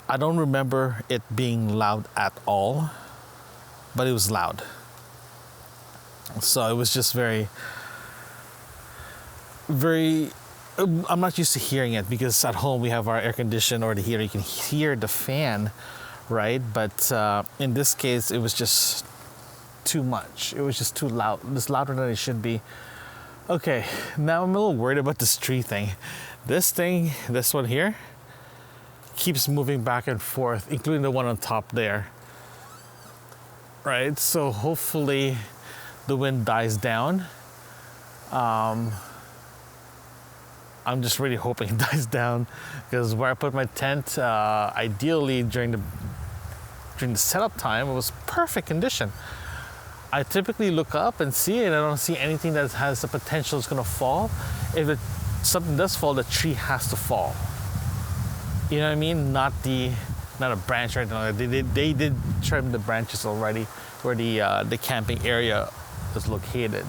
I don't remember it being loud at all, but it was loud. So it was just very, very, I'm not used to hearing it because at home we have our air condition or the heater. You can hear the fan, right? But in this case, it was just too much. It was just too loud. It's louder than it should be. Okay, now I'm a little worried about this tree thing. This one here, keeps moving back and forth, including the one on top there. Right, so hopefully the wind dies down. I'm just really hoping it dies down, because where I put my tent, ideally during the setup time, it was perfect condition. I typically look up and see it, and I don't see anything that has the potential it's gonna fall. If something does fall, the tree has to fall. You know what I mean? Not a branch or anything like that. They did trim the branches already where the camping area is located,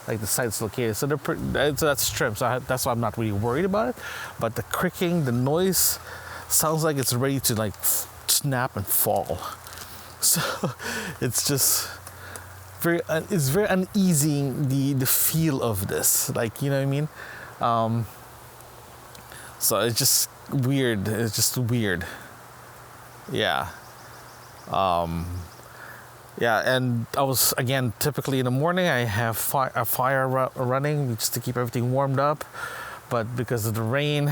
like the site's located. So so that's trimmed. So that's why I'm not really worried about it. But the creaking, the noise, sounds like it's ready to like snap and fall. So it's just it's very uneasy, the feel of this, like, you know what I mean? So it's just weird. It's just weird. Yeah. Yeah, and I was, again, typically in the morning I have a fire running just to keep everything warmed up, but because of the rain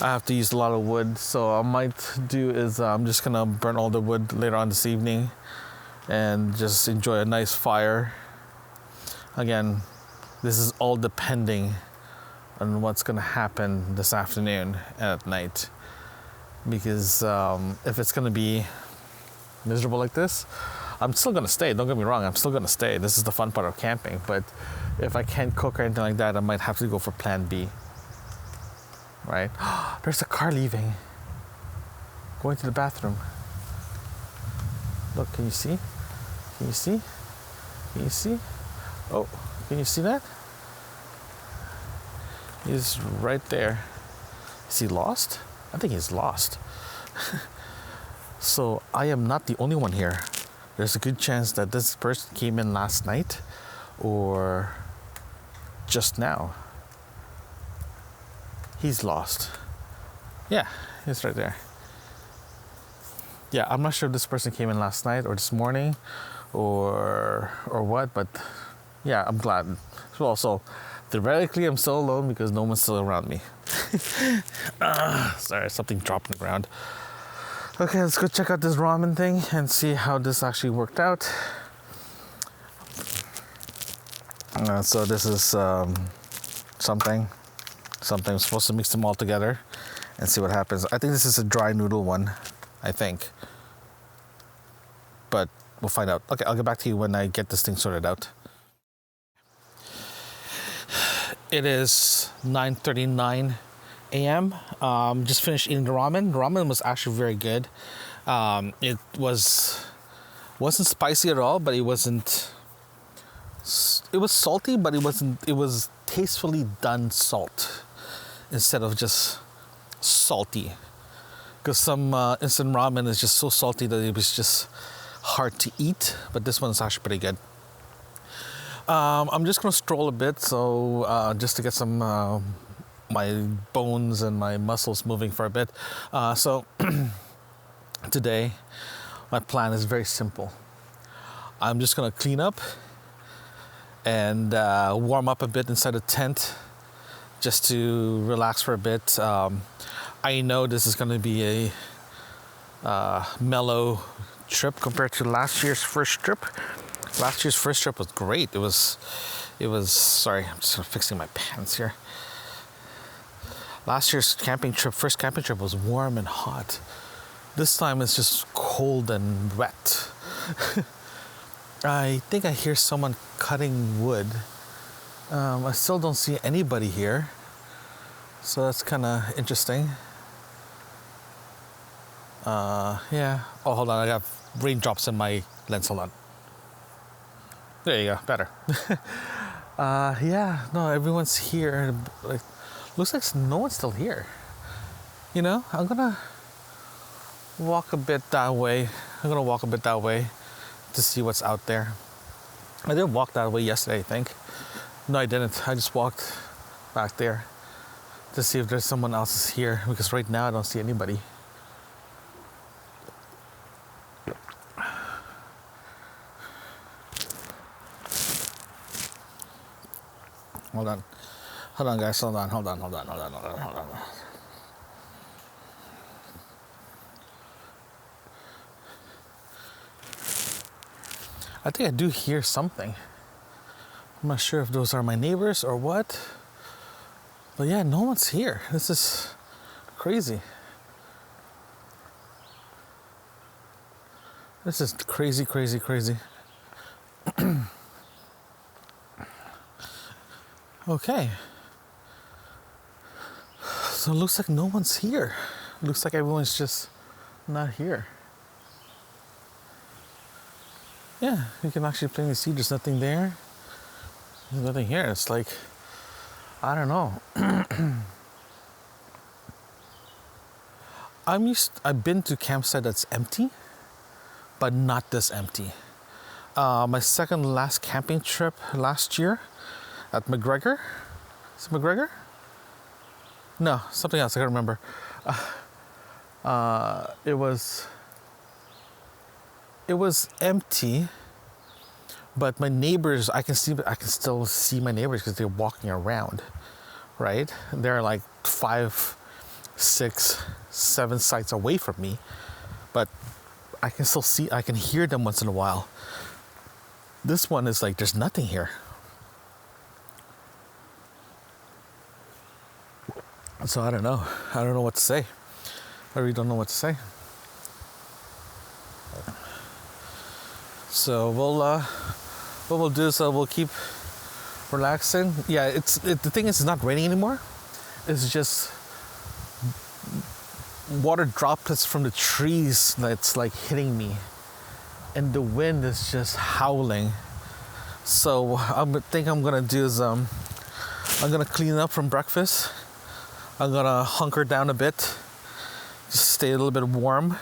I have to use a lot of wood. So I might do is I'm just gonna burn all the wood later on this evening and just enjoy a nice fire. Again, this is all depending on what's gonna happen this afternoon and at night, because if it's gonna be miserable like this, I'm still gonna stay. Don't get me wrong, I'm still gonna stay. This is the fun part of camping. But if I can't cook or anything like that, I might have to go for plan B. Right? There's a car leaving, going to the bathroom. Look, can you see? Can you see? Can you see? Oh, can you see that? He's right there. Is he lost? I think he's lost. So I am not the only one here. There's a good chance that this person came in last night or just now. He's lost. Yeah, he's right there. Yeah, I'm not sure if this person came in last night or this morning or what, but yeah, I'm glad. Well, so theoretically I'm still alone because no one's still around me. Sorry, something dropped on the ground. Okay, let's go check out this ramen thing and see how this actually worked out. So this is something. I'm supposed to mix them all together and see what happens. I think this is a dry noodle one, I think. But we'll find out. Okay, I'll get back to you when I get this thing sorted out. It is 9:39 a.m. Just finished eating the ramen. The ramen was actually very good. It wasn't spicy at all, but it was salty, but it was tastefully done salt instead of just salty. Because some instant ramen is just so salty that it was just hard to eat, but this one's actually pretty good. I'm just gonna stroll a bit, so just to get some my bones and my muscles moving for a bit. So today, my plan is very simple. I'm just gonna clean up and warm up a bit inside the tent, just to relax for a bit. I know this is gonna be a mellow trip compared to last year's first trip. Last year's first trip was great. It was, sorry, I'm just fixing my pants here. Last year's first camping trip was warm and hot. This time it's just cold and wet. I think I hear someone cutting wood. I still don't see anybody here. So that's kind of interesting. Yeah. Oh, hold on, I got raindrops in my lens, hold on. There you go, better. Yeah, no, everyone's here. Like, looks like no one's still here. You know, I'm gonna walk a bit that way. I'm gonna walk a bit that way to see what's out there. I did walk that way yesterday, I think. No, I didn't. I just walked back there to see if there's someone else here, because right now I don't see anybody. Hold on. Hold on, guys. Hold on. I think I do hear something. I'm not sure if those are my neighbors or what. But yeah, no one's here. This is crazy. This is crazy. Okay. So it looks like no one's here. It looks like everyone's just not here. Yeah, you can actually plainly see there's nothing there. There's nothing here. It's like, I don't know. I've been to campsite that's empty, but not this empty. My second last camping trip last year at McGregor. Is it McGregor? No, something else. I can't remember. It was empty, but my neighbors, I can still see my neighbors because they're walking around, right? They're like 5, 6, 7 sites away from me, but I can still see, I can hear them once in a while. This one is like, there's nothing here. So I don't know what to say. I really don't know what to say. So what we'll do is we'll keep relaxing. Yeah, the thing is, it's not raining anymore. It's just water droplets from the trees that's like hitting me, and the wind is just howling. So I think I'm gonna do is I'm gonna clean up from breakfast. I'm gonna hunker down a bit, just stay a little bit warm,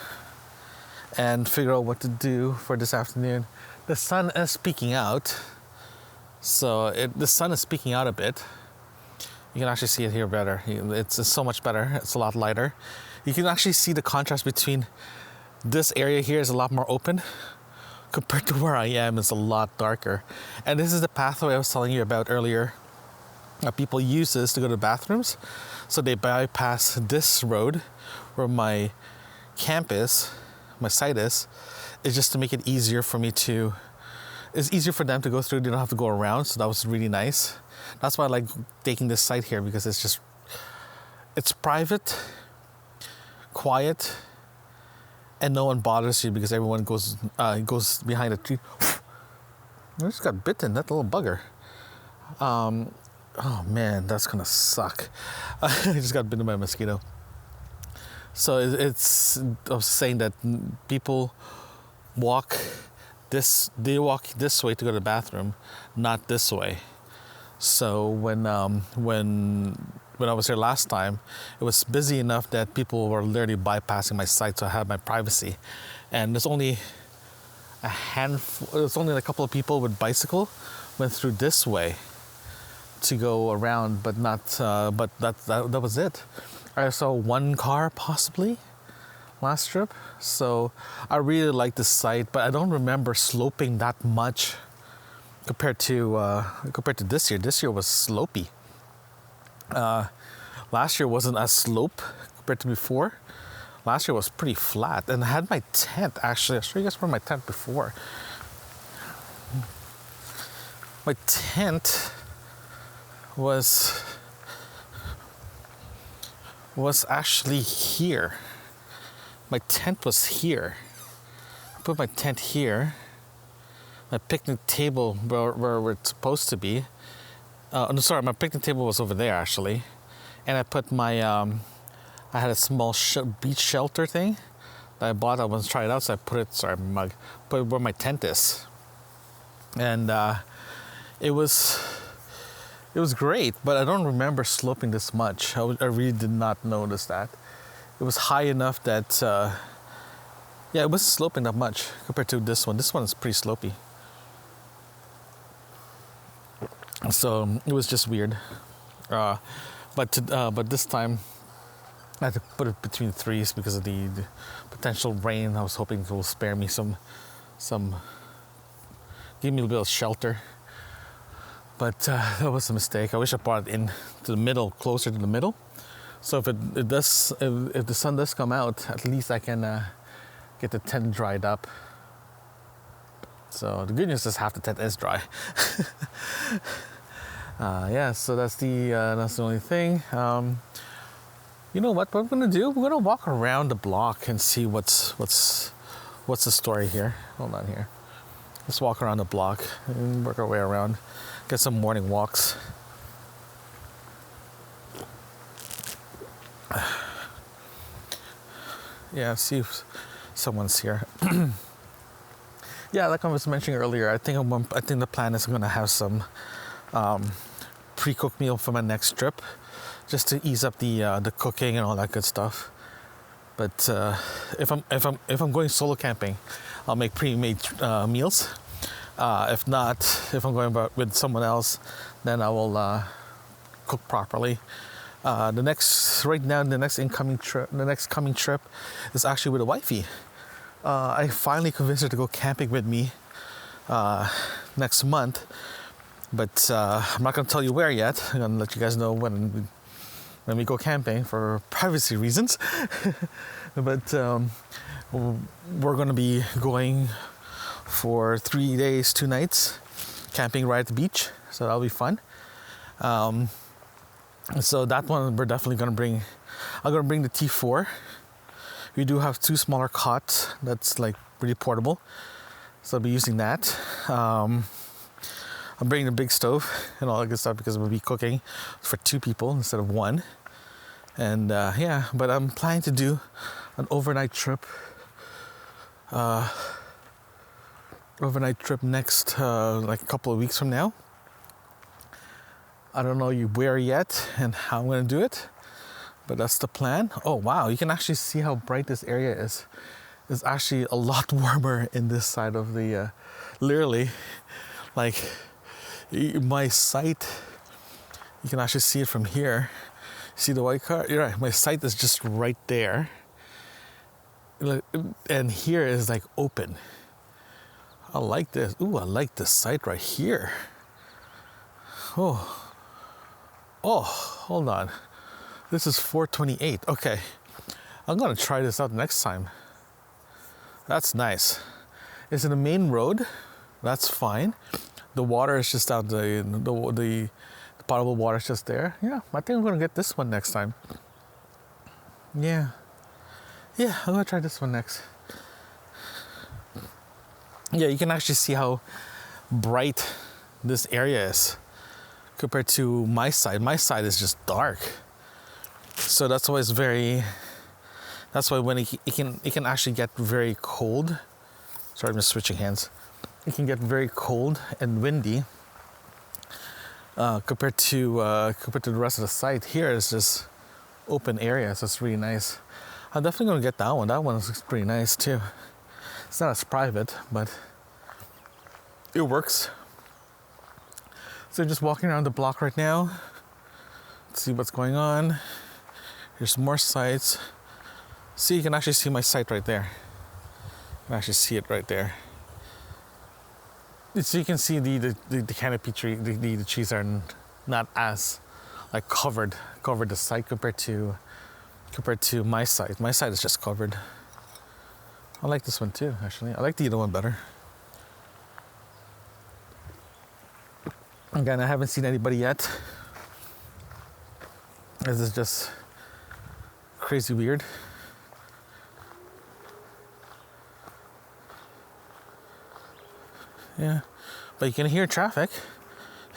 and figure out what to do for this afternoon. The sun is peeking out, so the sun is peeking out a bit. You can actually see it here better. It's so much better. It's a lot lighter. You can actually see the contrast between this area here is a lot more open compared to where I am. It's a lot darker. And this is the pathway I was telling you about earlier. People use this to go to the bathrooms. So they bypass this road where my camp is, my site is just to make it easier for me to, it's easier for them to go through. They don't have to go around. So that was really nice. That's why I like taking this site here, because it's private, quiet, and no one bothers you because everyone goes behind a tree. I just got bitten, that little bugger. Oh man, that's gonna suck. I just got bitten by a mosquito. So I was saying that people walk this way to go to the bathroom, not this way. So when I was here last time, it was busy enough that people were literally bypassing my site, so I had my privacy. And there's only a a couple of people with bicycle went through this way to go around, but that was it. I saw one car possibly last trip. So I really like this site, but I don't remember sloping that much compared to this year. This year was slopey. Last year wasn't as slope compared to before. Last year was pretty flat, and I had my tent actually. I'll show you guys where my tent before. My tent was actually here. My tent was here. I put my tent here. My picnic table where it's supposed to be. My picnic table was over there actually. And I put my, I had a small beach shelter thing that I bought. I wanted to try it out, so I put it where my tent is. And it was great, but I don't remember sloping this much. I really did not notice that. It was high enough that Yeah, it wasn't sloping that much compared to this one. This one is pretty slopey. So it was just weird. But this time I had to put it between trees because of the potential rain. I was hoping it will spare me some give me a bit of shelter. But that was a mistake. I wish I brought it in to the middle, closer to the middle. So if if the sun does come out, at least I can get the tent dried up. So the good news is half the tent is dry. Yeah, so that's the only thing. You know what we're gonna do? We're gonna walk around the block and see what's the story here. Hold on here. Let's walk around the block and work our way around. Get some morning walks. Yeah, see if someone's here. Yeah, like I was mentioning earlier, I think the plan is I'm gonna have some pre-cooked meal for my next trip, just to ease up the cooking and all that good stuff. But if I'm going solo camping, I'll make pre-made meals. If not, if I'm going with someone else, then I will cook properly. The next coming trip is actually with a wifey. I finally convinced her to go camping with me next month, but I'm not going to tell you where yet. I'm going to let you guys know when we go camping for privacy reasons. But we're going to be going for 3 days, 2 nights, camping right at the beach. So that'll be fun. So that one we're definitely going to bring. I'm going to bring the T4. We do have 2 smaller cots that's like pretty portable, so I'll be using that. I'm bringing the big stove and all that good stuff because we'll be cooking for 2 people instead of 1. And yeah, but I'm planning to do an overnight trip. Next like a couple of weeks from now. I don't know where yet and how I'm going to do it, but that's the plan. Oh wow, you can actually see how bright this area is. It's actually a lot warmer in this side of the literally, like my site, you can actually see it from here. See the white car? You're right, my site is just right there, and here is like open. I like this. Ooh, I like this site right here. Oh, hold on. This is 428. Okay, I'm gonna try this out next time. That's nice. It's in the main road. That's fine. The water is just out the potable water is just there. Yeah, I think I'm gonna get this one next time. Yeah, I'm gonna try this one next. Yeah, you can actually see how bright this area is compared to my side. My side is just dark. So that's why when it can actually get very cold. Sorry, I'm just switching hands. It can get very cold and windy compared to the rest of the site. Here is just open area, so it's really nice. I'm definitely gonna get that one. That one looks pretty nice too. It's not as private, but it works. So just walking around the block right now. Let's see what's going on. There's more sites. See, you can actually see my site right there. You can actually see it right there. So you can see the canopy tree, the trees are not as like covered the site compared to my site. My site is just covered. I like this one too, actually. I like the other one better. Again, I haven't seen anybody yet. This is just crazy weird. Yeah, but you can hear traffic.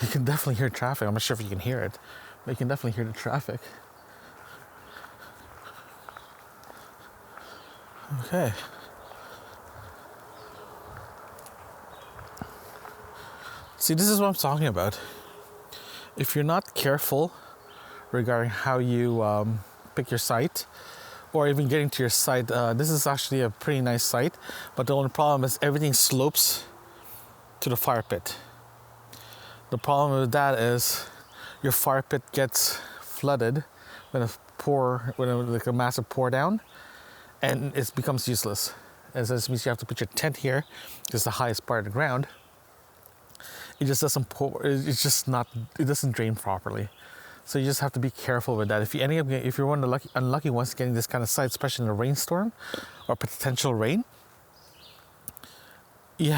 You can definitely hear traffic. I'm not sure if you can hear it, but you can definitely hear the traffic. Okay. See, this is what I'm talking about. If you're not careful regarding how you pick your site or even getting to your site. This is actually a pretty nice site, but the only problem is everything slopes to the fire pit. The problem with that is your fire pit gets flooded when like a massive pour down, and it becomes useless. And so this means you have to put your tent here, because the highest part of the ground. It just doesn't pour. It's just not. It doesn't drain properly. So you just have to be careful with that. If you're one of the unlucky ones getting this kind of site, especially in a rainstorm or potential rain, you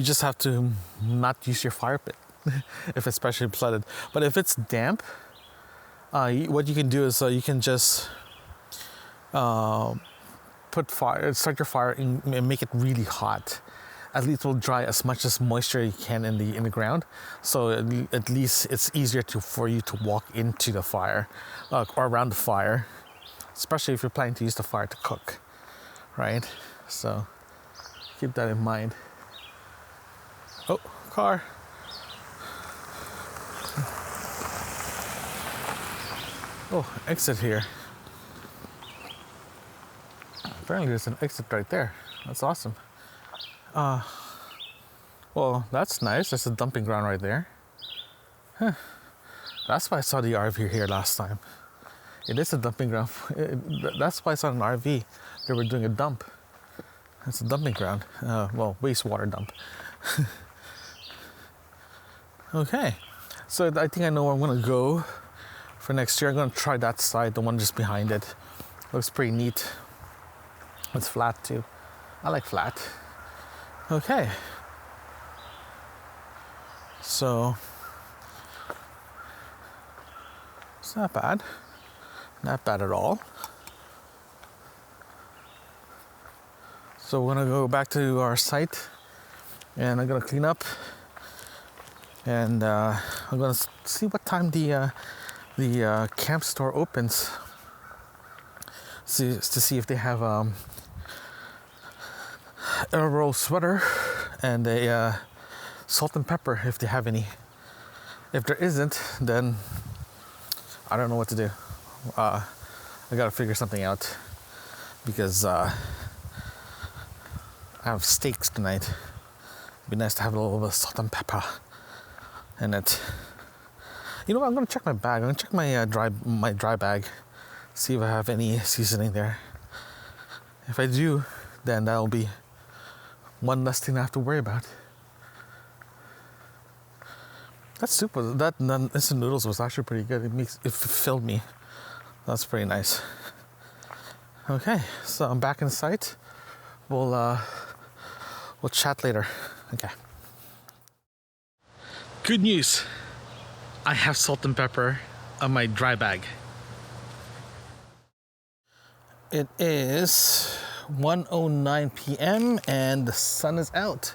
just have to not use your fire pit if it's especially flooded. But if it's damp, what you can do is you can just start your fire and make it really hot. At least it will dry as much as moisture you can in the ground. So at least it's easier for you to walk into the fire or around the fire, especially if you're planning to use the fire to cook, right? So keep that in mind. Oh, car. Oh, exit here. Apparently there's an exit right there. That's awesome. Well, that's nice. There's a dumping ground right there. Huh. That's why I saw the RV here last time. It is a dumping ground. That's why I saw an RV. They were doing a dump. It's a dumping ground. Well, wastewater dump. Okay. So I think I know where I'm going to go for next year. I'm going to try that side, the one just behind it. Looks pretty neat. It's flat too. I like flat. Okay. So it's not bad. Not bad at all. So we're gonna go back to our site and I'm gonna clean up, and I'm gonna see what time the camp store opens. To see if they have Earl sweater and a salt and pepper, if they have any. If there isn't, then I don't know what to do. I gotta figure something out, because I have steaks tonight. It'd be nice to have a little bit of salt and pepper in it. You know what? I'm gonna check my bag. I'm gonna check my dry bag, see if I have any seasoning there. If I do, then that'll be one less thing I have to worry about. That soup instant noodles was actually pretty good. It filled me. That's pretty nice. Okay, so I'm back in sight. We'll chat later. Okay. Good news. I have salt and pepper on my dry bag. It is 1:09 p.m. and the sun is out.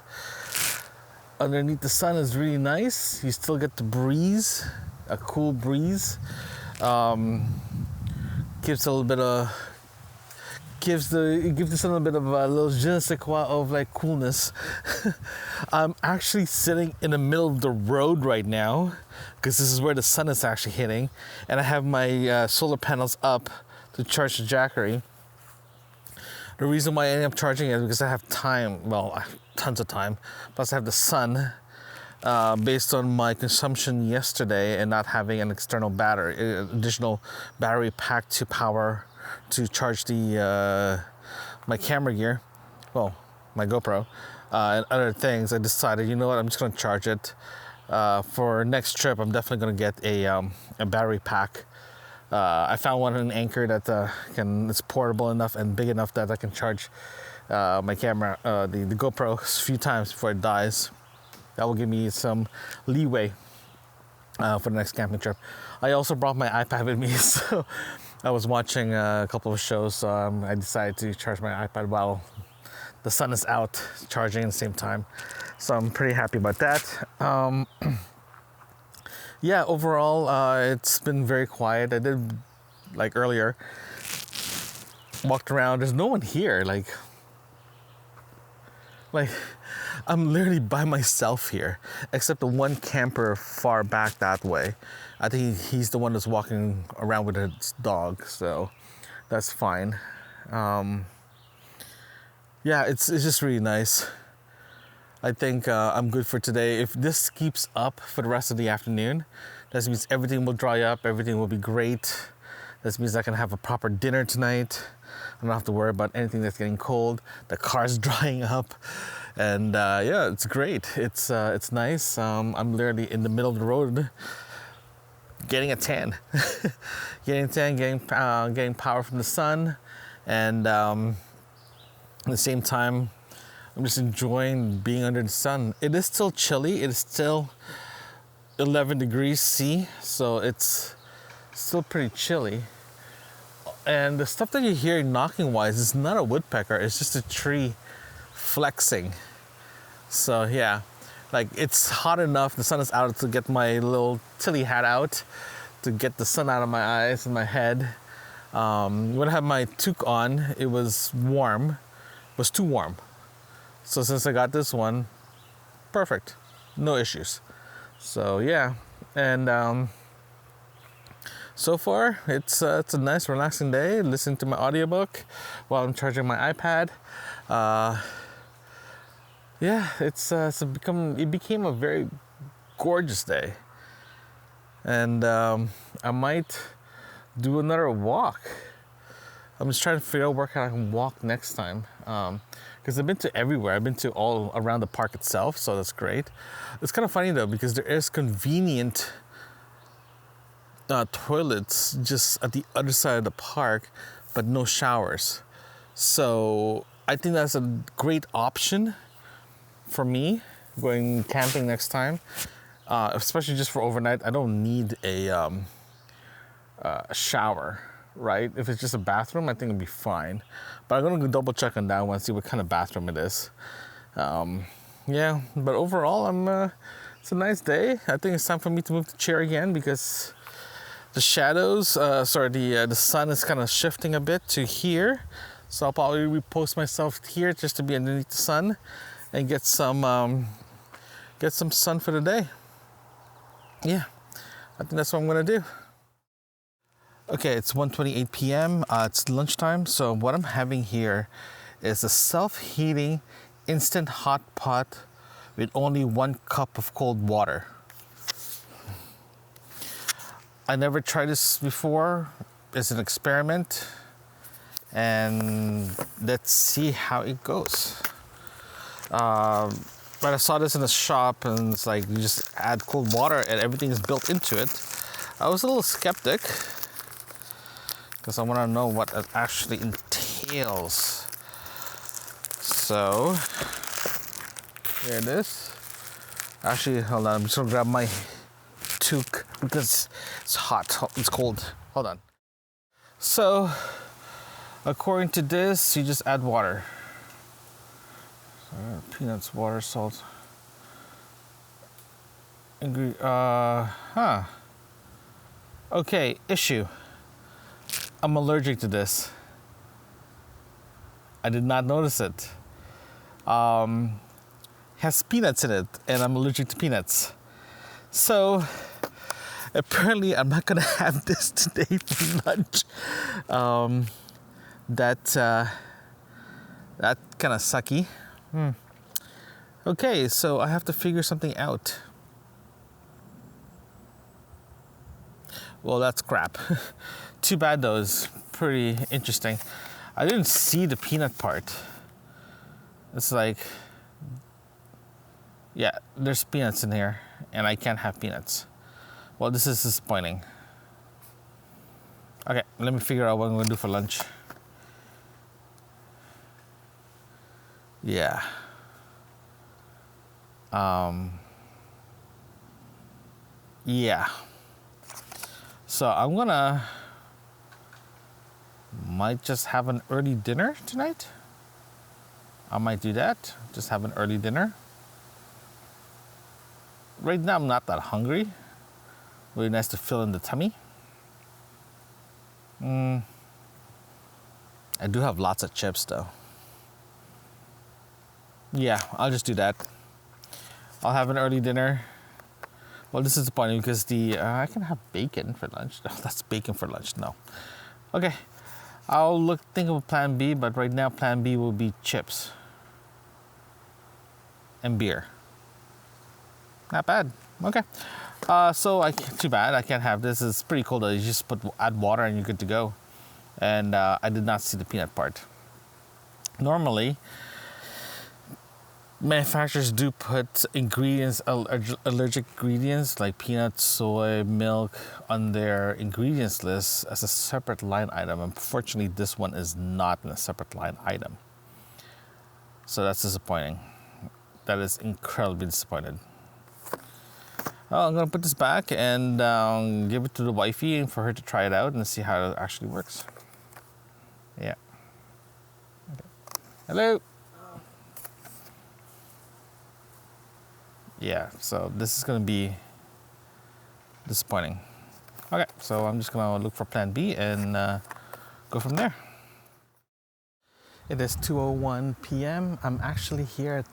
Underneath the sun is really nice. You still get the breeze, a cool breeze. Gives a little bit of gives this a little bit of a little je ne sais quoi of like coolness. I'm actually sitting in the middle of the road right now, because this is where the sun is actually hitting, and I have my solar panels up to charge the Jackery. The reason why I end up charging it is because I have time. Well, I have tons of time. Plus, I have the sun. Based on my consumption yesterday and not having an external additional battery pack to charge my camera gear, well, my GoPro, and other things, I decided, you know what, I'm just going to charge it. For next trip, I'm definitely going to get a battery pack. I found one in Anchor that it's portable enough and big enough that I can charge my camera, the GoPro, a few times before it dies. That will give me some leeway for the next camping trip. I also brought my iPad with me, so I was watching a couple of shows. So I decided to charge my iPad while the sun is out, charging at the same time. So I'm pretty happy about that. Yeah, overall, it's been very quiet. I did, like earlier, walked around. There's no one here. Like I'm literally by myself here, except the one camper far back that way. I think he's the one that's walking around with his dog, so that's fine. Yeah, it's just really nice. I think I'm good for today. If this keeps up for the rest of the afternoon, that means everything will dry up, everything will be great. This means I can have a proper dinner tonight. I don't have to worry about anything that's getting cold. The car's drying up, and yeah, it's great. It's nice. I'm literally in the middle of the road, getting a tan, getting power from the sun, and at the same time, I'm just enjoying being under the sun. It is still chilly. It is still 11 degrees C, so it's still pretty chilly. And the stuff that you hear knocking wise is not a woodpecker, it's just a tree flexing. So yeah, like it's hot enough, the sun is out, to get my little tilly hat out, to get the sun out of my eyes and my head. When I had my toque on, it was warm, it was too warm. So since I got this one, perfect, no issues. So yeah, and so far it's a nice relaxing day, listening to my audiobook while I'm charging my iPad. Yeah, it became a very gorgeous day, and I might do another walk. I'm just trying to figure out where I can walk next time, because I've been to everywhere. I've been to all around the park itself, so that's great. It's kind of funny though, because there is convenient toilets just at the other side of the park, but no showers. So I think that's a great option for me going camping next time, especially just for overnight. I don't need a shower, right? If it's just a bathroom, I think it'll be fine. But I'm gonna go double check on that one, see what kind of bathroom it is. Yeah, but overall, it's a nice day. I think it's time for me to move the chair again, because the shadows, the sun is kind of shifting a bit to here. So I'll probably repost myself here just to be underneath the sun and get some sun for the day. Yeah, I think that's what I'm gonna do. Okay, it's 1:28 p.m. It's lunchtime. So what I'm having here is a self-heating instant hot pot with only 1 cup of cold water. I never tried this before. It's an experiment, and let's see how it goes. But I saw this in a shop, and it's like you just add cold water and everything is built into it. I was a little skeptic, because I want to know what it actually entails. So here it is. Actually, hold on, I'm just gonna grab my toque because it's hot, it's cold. Hold on. So according to this, you just add water. Peanuts, water, salt. Okay, issue. I'm allergic to this. I did not notice it. Has peanuts in it, and I'm allergic to peanuts. So apparently I'm not gonna have this today for lunch. That kind of sucky. Okay, so I have to figure something out. Well, that's crap. Too bad though, it's pretty interesting. I didn't see the peanut part. It's like, yeah, there's peanuts in here, and I can't have peanuts. Well, this is disappointing. Okay, let me figure out what I'm gonna do for lunch. Yeah. Yeah. So I'm might just have an early dinner tonight. I might do that, just have an early dinner. Right now I'm not that hungry. Really nice to fill in the tummy. I do have lots of chips though. Yeah, I'll just do that. I'll have an early dinner. Well, this is disappointing because I can have bacon for lunch. Oh, that's bacon for lunch. No. Okay. I'll think of a plan B, but right now plan B will be chips and beer. Not bad. Okay. Too bad I can't have this. It's pretty cool though. You just add water and you're good to go. And I did not see the peanut part. Normally, manufacturers do put ingredients, allergic ingredients like peanuts, soy, milk on their ingredients list as a separate line item. Unfortunately, this one is not in a separate line item. So that's disappointing. That is incredibly disappointed. I'm going to put this back and give it to the wifey for her to try it out and see how it actually works. Yeah. Okay. Hello. Yeah, so this is going to be disappointing. Okay, so I'm just going to look for plan B and go from there. It is 2:01 p.m. I'm actually here at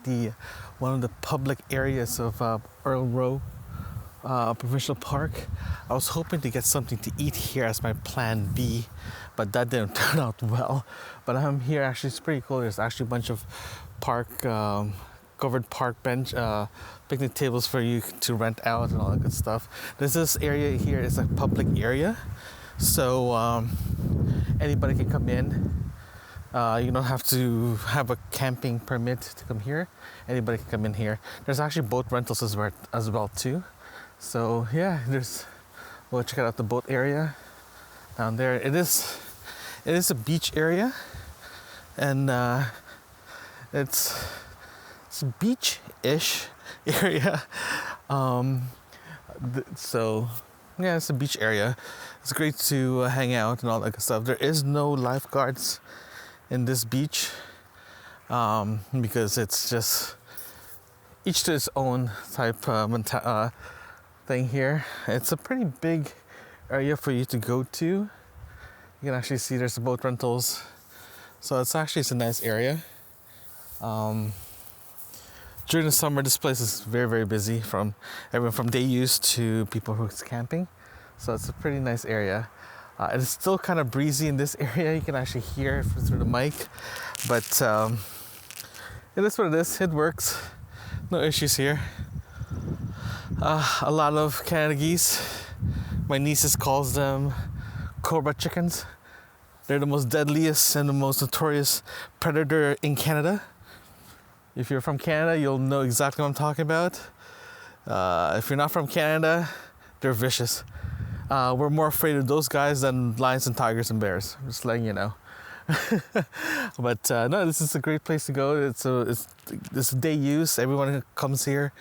one of the public areas of Earl Rowe Provincial Park. I was hoping to get something to eat here as my plan B, but that didn't turn out well. But I'm here, actually, it's pretty cool. There's actually a bunch of covered park bench, picnic tables for you to rent out and all that good stuff. This area here is a public area, so anybody can come in. You don't have to have a camping permit to come here. Anybody can come in here. There's actually boat rentals as well too. So yeah, we'll check out the boat area down there. It is a beach area, and it's a beach-ish area. So yeah, it's a beach area. It's great to hang out and all that good stuff. There is no lifeguards in this beach because it's just each to its own type thing here. It's a pretty big area for you to go to. You can actually see there's boat rentals, so it's a nice area. During the summer, this place is very, very busy, from everyone from day use to people who's camping. So it's a pretty nice area. It's still kind of breezy in this area. You can actually hear it through the mic, but it is what it is. It works. No issues here. A lot of Canada geese. My nieces calls them cobra chickens. They're the most deadliest and the most notorious predator in Canada. If you're from Canada, you'll know exactly what I'm talking about. If you're not from Canada, they're vicious. We're more afraid of those guys than lions and tigers and bears. I'm just letting you know. But no, this is a great place to go. It's day use. Everyone who comes here,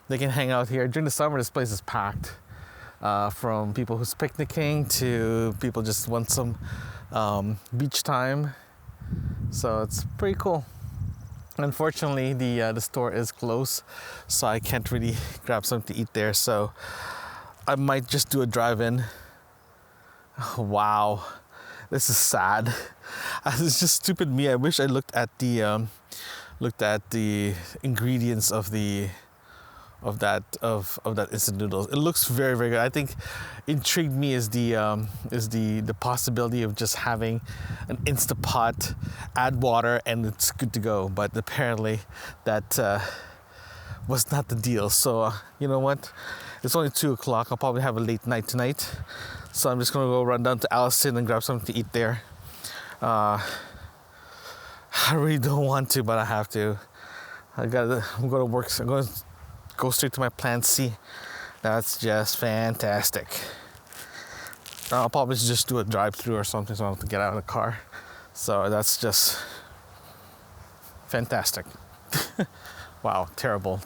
they can hang out here. During the summer, this place is packed. From people who's picnicking to people just want some beach time. So it's pretty cool. Unfortunately, the store is closed, so I can't really grab something to eat there. So I might just do a drive-in. Wow, this is sad. It's just stupid me. I wish I looked at the ingredients of that instant noodles. It looks very, very good. I think intrigued me is the possibility of just having an Instapot, add water, and it's good to go. But apparently that was not the deal. So you know what? It's only 2:00. I'll probably have a late night tonight. So I'm just gonna go run down to Allison and grab something to eat there. I really don't want to, but I have to. I'm going to work. I'm going to go straight to my plan C. That's just fantastic. I'll probably just do a drive-through or something so I don't have to get out of the car. So that's just fantastic. Wow, terrible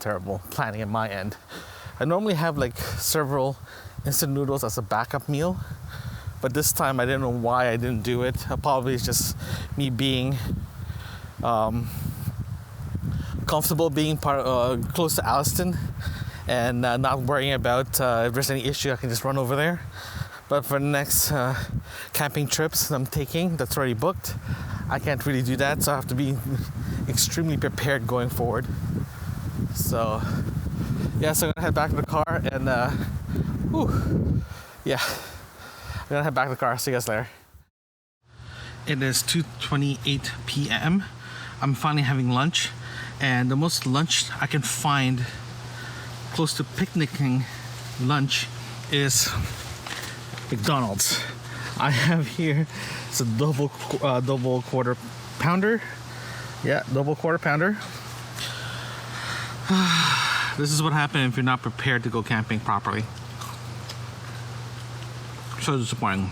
planning at my end. I normally have like several instant noodles as a backup meal, but this time I didn't know why I didn't do it. Probably it's just me being comfortable being close to Alliston and not worrying about if there's any issue, I can just run over there. But for the next camping trips I'm taking, that's already booked, I can't really do that, so I have to be extremely prepared going forward. So yeah, so I'm gonna head back to the car and yeah, I'm gonna head back to the car. See you guys later. It is 2:28 p.m. I'm finally having lunch, and the most lunch I can find close to picnicking lunch is McDonald's. I have here, it's a double quarter pounder. Yeah, double quarter pounder. This is what happens if you're not prepared to go camping properly. So disappointing.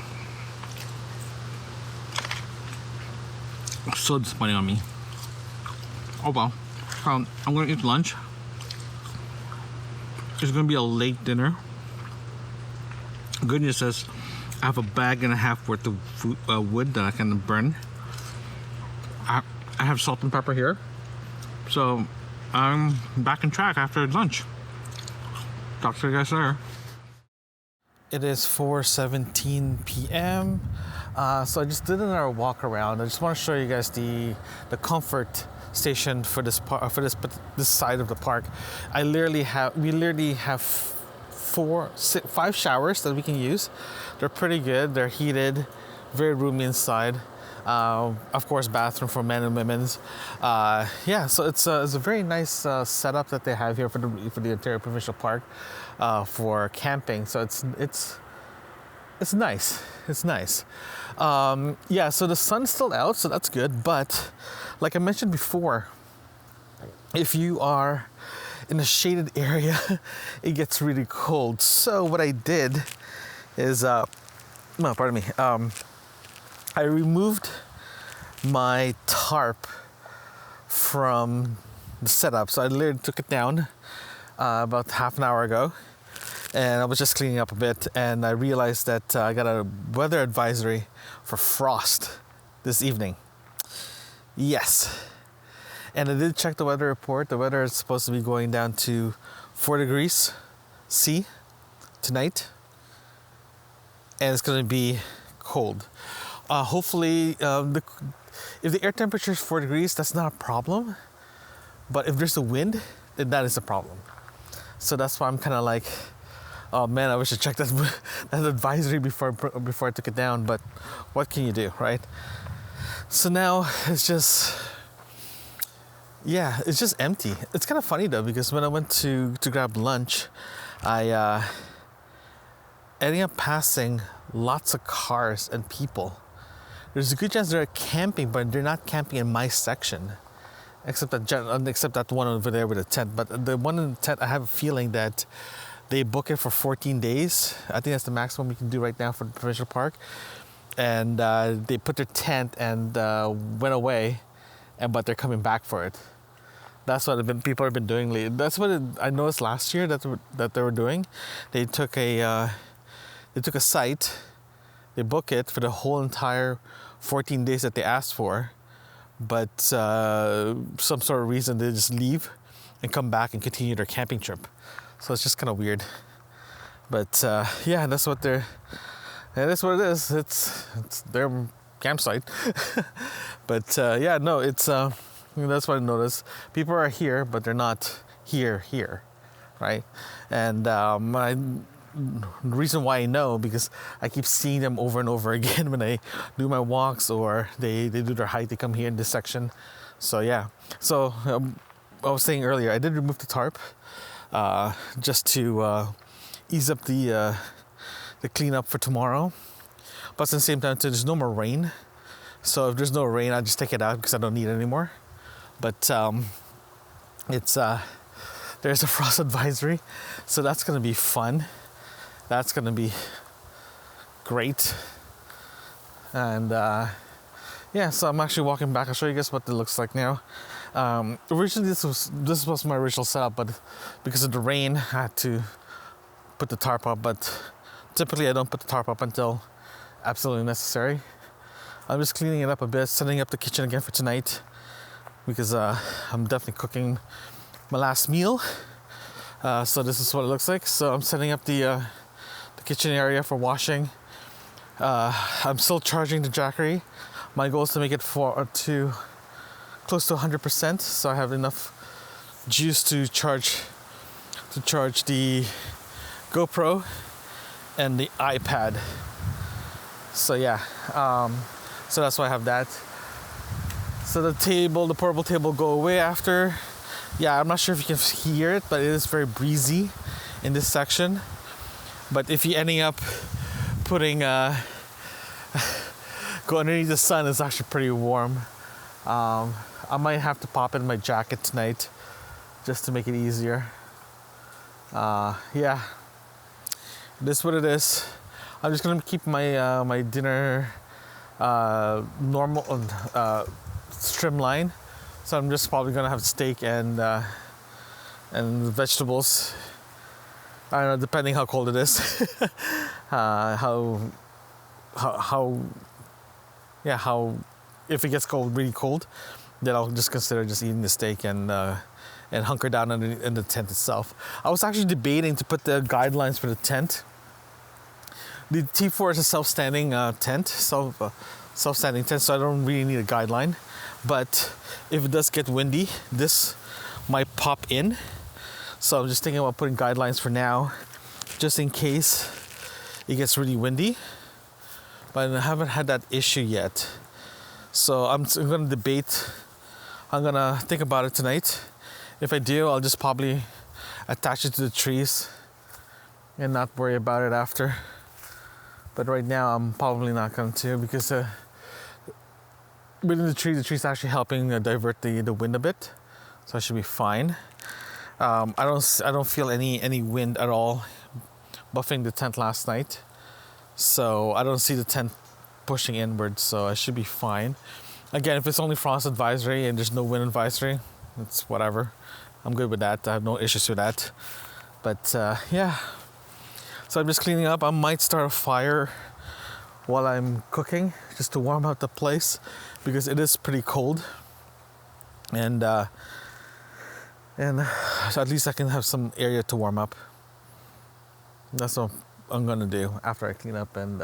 So disappointing on me. Oh well. I'm gonna eat lunch. It's gonna be a late dinner. Good news is I have a bag and a half worth of food, wood that I can burn. I have salt and pepper here. So I'm back on track after lunch. Talk to you guys later. It is 4:17 p.m. So I just did another walk around. I just want to show you guys the comfort station for this side of the park. We literally have 5 showers that we can use. They're pretty good. They're heated, very roomy inside. Of course, bathroom for men and women's. Yeah, so it's a very nice setup that they have here for the entire Provincial Park for camping. So it's nice. It's nice. Yeah, so the sun's still out, so that's good. But like I mentioned before, if you are in a shaded area, it gets really cold. So what I did is, I removed my tarp from the setup. So I literally took it down about half an hour ago, and I was just cleaning up a bit, and I realized that I got a weather advisory for frost this evening. Yes. And I did check the weather report. The weather is supposed to be going down to 4 degrees C tonight, and it's going to be cold. Hopefully, if the air temperature is 4 degrees, that's not a problem. But if there's a wind, then that is a problem. So that's why I'm kind of like, oh man, I wish I checked that advisory before I took it down. But what can you do, right? So now it's just empty. It's kind of funny though, because when I went to grab lunch, I ended up passing lots of cars and people. There's a good chance they're camping, but they're not camping in my section, except that one over there with a tent. But the one in the tent, I have a feeling that they book it for 14 days. I think that's the maximum we can do right now for the Provincial Park. And they put their tent and went away, but they're coming back for it. That's what people have been doing lately. That's what I noticed last year that they were doing. They took a site, they book it for the whole entire 14 days that they asked for, but some sort of reason they just leave and come back and continue their camping trip. So it's just kind of weird. But yeah, that's what it is. It's their campsite. But yeah, no, it's that's what I noticed. People are here, but they're not here, right? And the reason why I know, because I keep seeing them over and over again when I do my walks, or they do their hike, they come here in this section. So yeah, so I was saying earlier, I did remove the tarp just to ease up the cleanup for tomorrow. But at the same time, there's no more rain. So if there's no rain, I just take it out because I don't need it anymore. But there's a frost advisory, so that's gonna be fun. That's gonna be great. And yeah, so I'm actually walking back. I'll show you guys what it looks like now. Originally, this was my original setup, but because of the rain, I had to put the tarp up. But typically, I don't put the tarp up until absolutely necessary. I'm just cleaning it up a bit, setting up the kitchen again for tonight, because I'm definitely cooking my last meal. So this is what it looks like. So I'm setting up the kitchen area for washing. I'm still charging the Jackery. My goal is to make it to close to 100%, so I have enough juice to charge the GoPro and the iPad. So yeah, so that's why I have that. So the portable table, go away after. Yeah, I'm not sure if you can hear it, but it is very breezy in this section. But if you're ending up putting go underneath the sun, it's actually pretty warm. I might have to pop in my jacket tonight just to make it easier. Yeah, this is what it is. I'm just gonna keep my my dinner normal streamline. So I'm just probably gonna have steak and vegetables. I don't know, depending how cold it is. how if it gets really cold, then I'll just consider just eating the steak and hunker down in the tent itself. I was actually debating to put the guidelines for the tent. The T4 is a self-standing tent, self-standing tent, so I don't really need a guideline. But if it does get windy, this might pop in. So I'm just thinking about putting guidelines for now, just in case it gets really windy. But I haven't had that issue yet. So I'm going to debate. I'm going to think about it tonight. If I do, I'll just probably attach it to the trees and not worry about it after. But right now, I'm probably not going to, because within the tree's actually helping divert the wind a bit, so I should be fine. I don't feel any wind at all buffing the tent last night, so I don't see the tent pushing inward, so I should be fine. Again, if it's only frost advisory and there's no wind advisory, it's whatever. I'm good with that. I have no issues with that. But yeah, so I'm just cleaning up. I might start a fire while I'm cooking just to warm up the place, because it is pretty cold, and so at least I can have some area to warm up. That's what I'm gonna do after I clean up and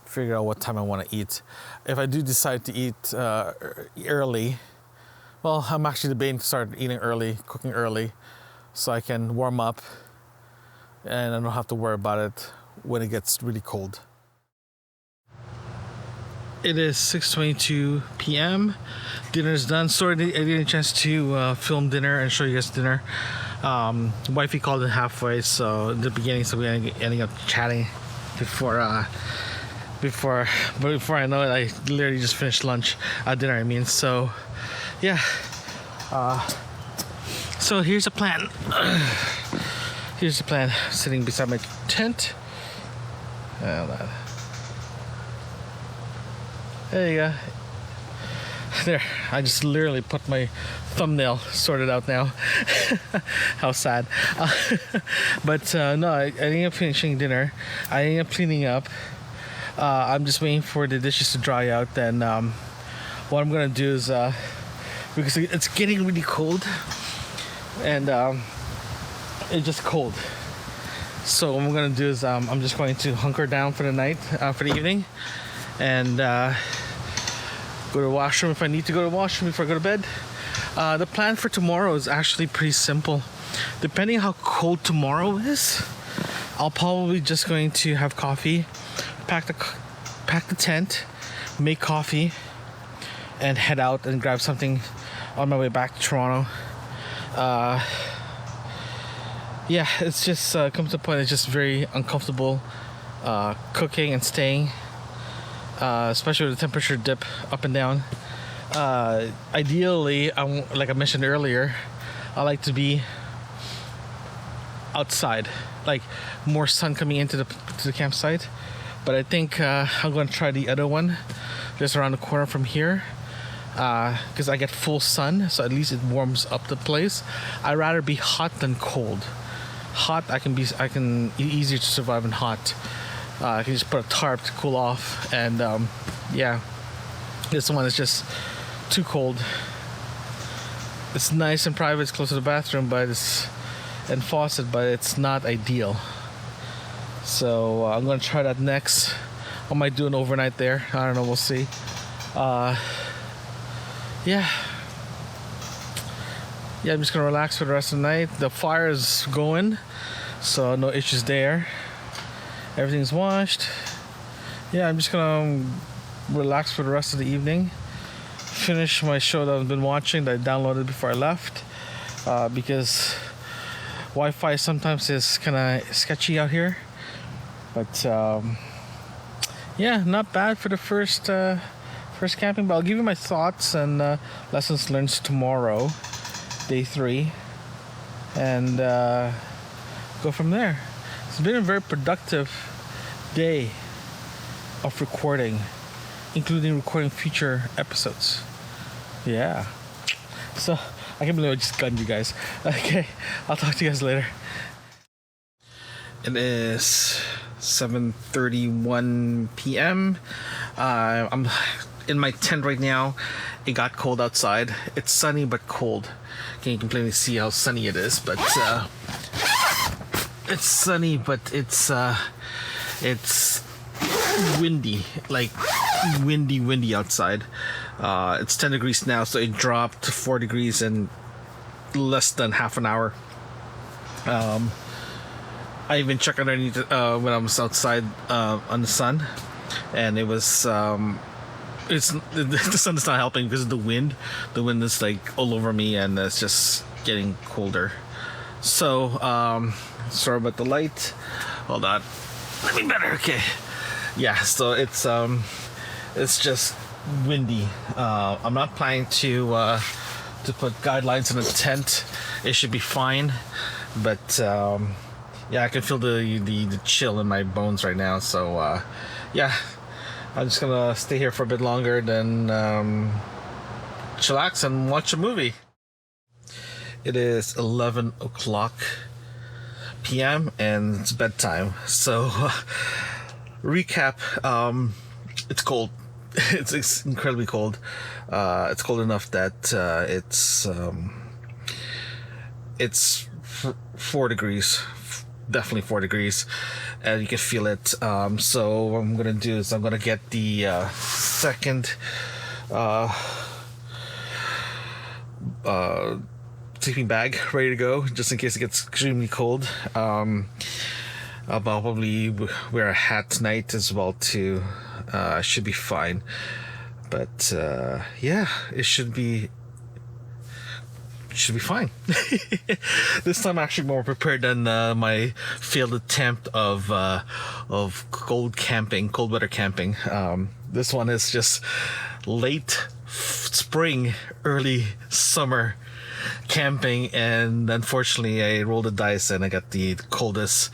figure out what time I want to eat. If I do decide to eat early, well, I'm actually debating to start eating early, cooking early, so I can warm up and I don't have to worry about it when it gets really cold. It is 6:22 p.m. Dinner's done. Sorry I didn't get a chance to film dinner and show you guys dinner. Wifey called it halfway, so in the beginning, so we ended up chatting before I know it, I literally just finished dinner. I mean, so yeah. So here's the plan. Here's the plan. Sitting beside my tent. There you go. There, I just literally put my thumbnail sorted out now. How sad. But no, I ended up finishing dinner. I ended up cleaning up. I'm just waiting for the dishes to dry out. Then what I'm gonna do is, because it's getting really cold, and it's just cold. So what I'm gonna do is, I'm just going to hunker down for the night, for the evening, and go to the washroom if I need to go to the washroom before I go to bed. The plan for tomorrow is actually pretty simple. Depending how cold tomorrow is, I'll probably just going to have coffee, pack the tent, make coffee, and head out and grab something on my way back to Toronto. Yeah, it's just comes to a point, it's just very uncomfortable cooking and staying, especially with the temperature dip up and down. Ideally, like I mentioned earlier, I like to be outside, like more sun coming into the campsite. But I think I'm going to try the other one just around the corner from here, because I get full sun, so at least it warms up the place. I'd rather be hot than cold. Hot, I can easier to survive in hot. I can just put a tarp to cool off, and yeah, this one is just too cold. It's nice and private, it's close to the bathroom, and faucet, but it's not ideal. So I'm gonna try that next. I might do an overnight there. I don't know, we'll see. Yeah. Yeah, I'm just gonna relax for the rest of the night. The fire is going, so no issues there. Everything's washed. Yeah, I'm just gonna relax for the rest of the evening. Finish my show that I've been watching that I downloaded before I left, because Wi-Fi sometimes is kind of sketchy out here. But yeah, not bad for the first camping. But I'll give you my thoughts and lessons learned tomorrow, day 3, and go from there. It's been a very productive day of recording, including recording future episodes. Yeah. So I can't believe I just gunned you guys. Okay, I'll talk to you guys later. It is 7:31 p.m. I'm in my tent right now. It got cold outside. It's sunny but cold. Can't completely see how sunny it is, but it's sunny, but it's windy, like windy outside. It's 10 degrees now, so it dropped to 4 degrees in less than half an hour. I even checked underneath when I was outside on the sun, and it was the sun is not helping because of the wind. The wind is like all over me, and it's just getting colder. So sorry about the light. Hold on, let me better. Okay, yeah. So it's just windy. I'm not planning to put guidelines in a tent. It should be fine, but yeah, I can feel the chill in my bones right now. So yeah, I'm just gonna stay here for a bit longer, then chillax and watch a movie. It is 11 o'clock p.m. and it's bedtime. So recap, it's cold. It's incredibly cold. It's cold enough that it's 4 degrees, definitely 4 degrees, and you can feel it. So what I'm gonna do is I'm gonna get the second sleeping bag ready to go, just in case it gets extremely cold. I'll probably wear a hat tonight as well too. Should be fine, but yeah, it should be fine. This time I'm actually more prepared than my failed attempt of cold weather camping. This one is just late spring, early summer camping, and unfortunately I rolled the dice and I got the coldest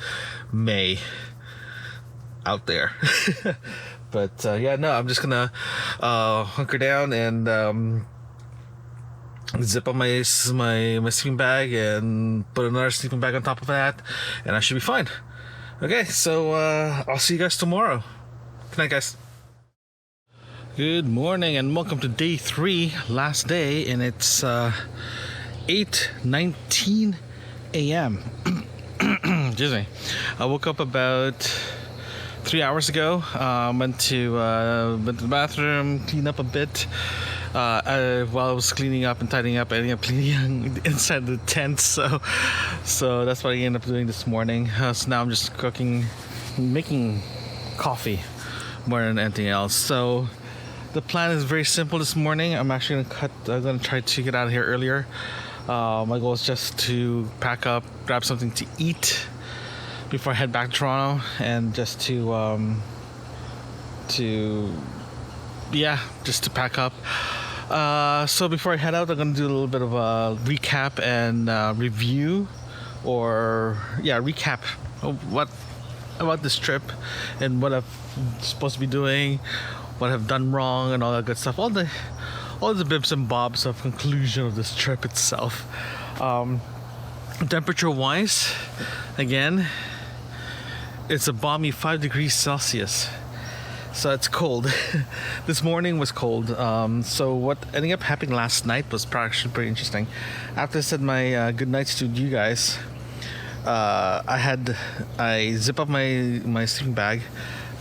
May out there. But yeah, no, I'm just gonna hunker down and zip up my sleeping bag and put another sleeping bag on top of that, and I should be fine. Okay, so I'll see you guys tomorrow. Good night, guys. Good morning and welcome to day 3, last day, and it's 8:19 a.m. Excuse me. I woke up about 3 hours ago. Went to the bathroom, cleaned up a bit. While I was cleaning up and tidying up, I ended up cleaning inside the tent. So that's what I ended up doing this morning. So now I'm just making coffee more than anything else. So the plan is very simple this morning. I'm actually gonna try to get out of here earlier. My goal is just to pack up, grab something to eat before I head back to Toronto, and just to pack up. So before I head out, I'm gonna do a little bit of a recap and review, recap of what about this trip and what I'm supposed to be doing, what I've done wrong, and all that good stuff. All the bibs and bobs of conclusion of this trip itself. Temperature wise, again, it's a balmy 5 degrees Celsius. So it's cold. This morning was cold. So what ended up happening last night was actually pretty interesting. After I said my good nights to you guys, I zip up my sleeping bag,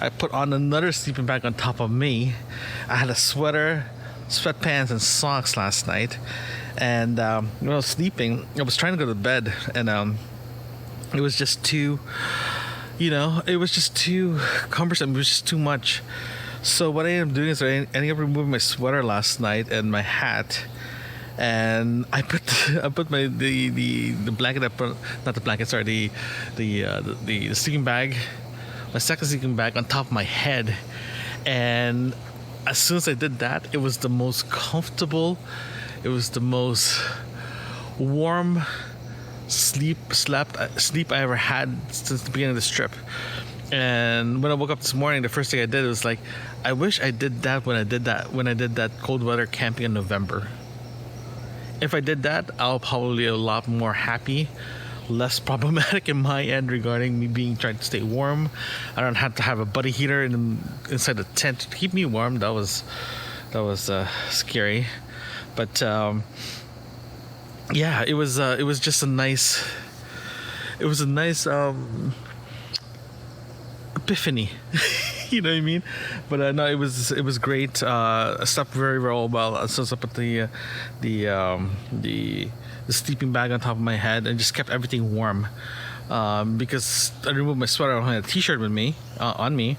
I put on another sleeping bag on top of me. I had a sweater, sweatpants, and socks last night. And when I was sleeping, I was trying to go to bed, and it was just too, it was just too cumbersome. It was just too much. So what I ended up doing is I ended up removing my sweater last night and my hat, and I put my the blanket up, not the blanket, sorry, the sleeping bag, my second sleeping bag on top of my head, and as soon as I did that, it was the most comfortable, it was the most warm sleep I ever had since the beginning of this trip. And when I woke up this morning, the first thing I did was like, I wish I did that when I did that cold weather camping in November. If I did that, I'll probably be a lot more happy, less problematic in my end regarding me trying to stay warm. I don't have to have a buddy heater inside the tent to keep me warm. That was scary, but yeah, it was just a nice epiphany. You know what I mean? But no, it was great. I slept very well. So I put the sleeping bag on top of my head and just kept everything warm, because I removed my sweater. I had a t-shirt with me on me.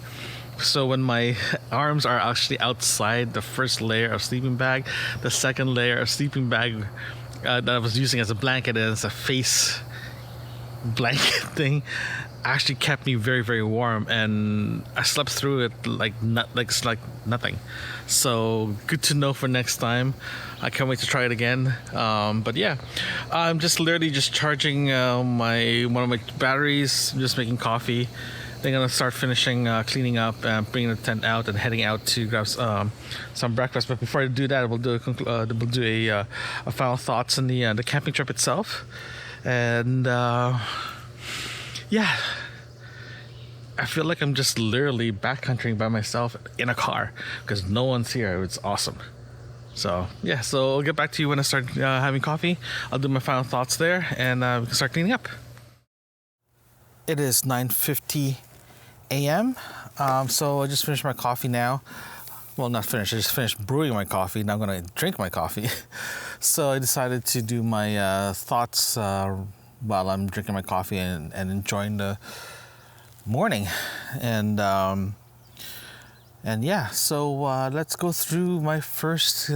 So when my arms are actually outside the first layer of sleeping bag, the second layer of sleeping bag that I was using as a blanket and as a face blanket thing actually kept me very, very warm, and I slept through it like nothing. So good to know for next time. I can't wait to try it again. But yeah, I'm just literally just charging one of my batteries, just making coffee. Then I'm gonna start finishing cleaning up and bringing the tent out and heading out to grab some breakfast. But before I do that, we'll do a final thoughts on the camping trip itself. And yeah, I feel like I'm just literally backcountrying by myself in a car because no one's here. It's awesome. So yeah, so I'll get back to you when I start having coffee. I'll do my final thoughts there, and we can start cleaning up. It is 9:50 a.m. So I just finished my coffee now. Well, not finished. I just finished brewing my coffee. Now I'm going to drink my coffee. So I decided to do my thoughts while I'm drinking my coffee and enjoying the morning. And yeah, so let's go through my first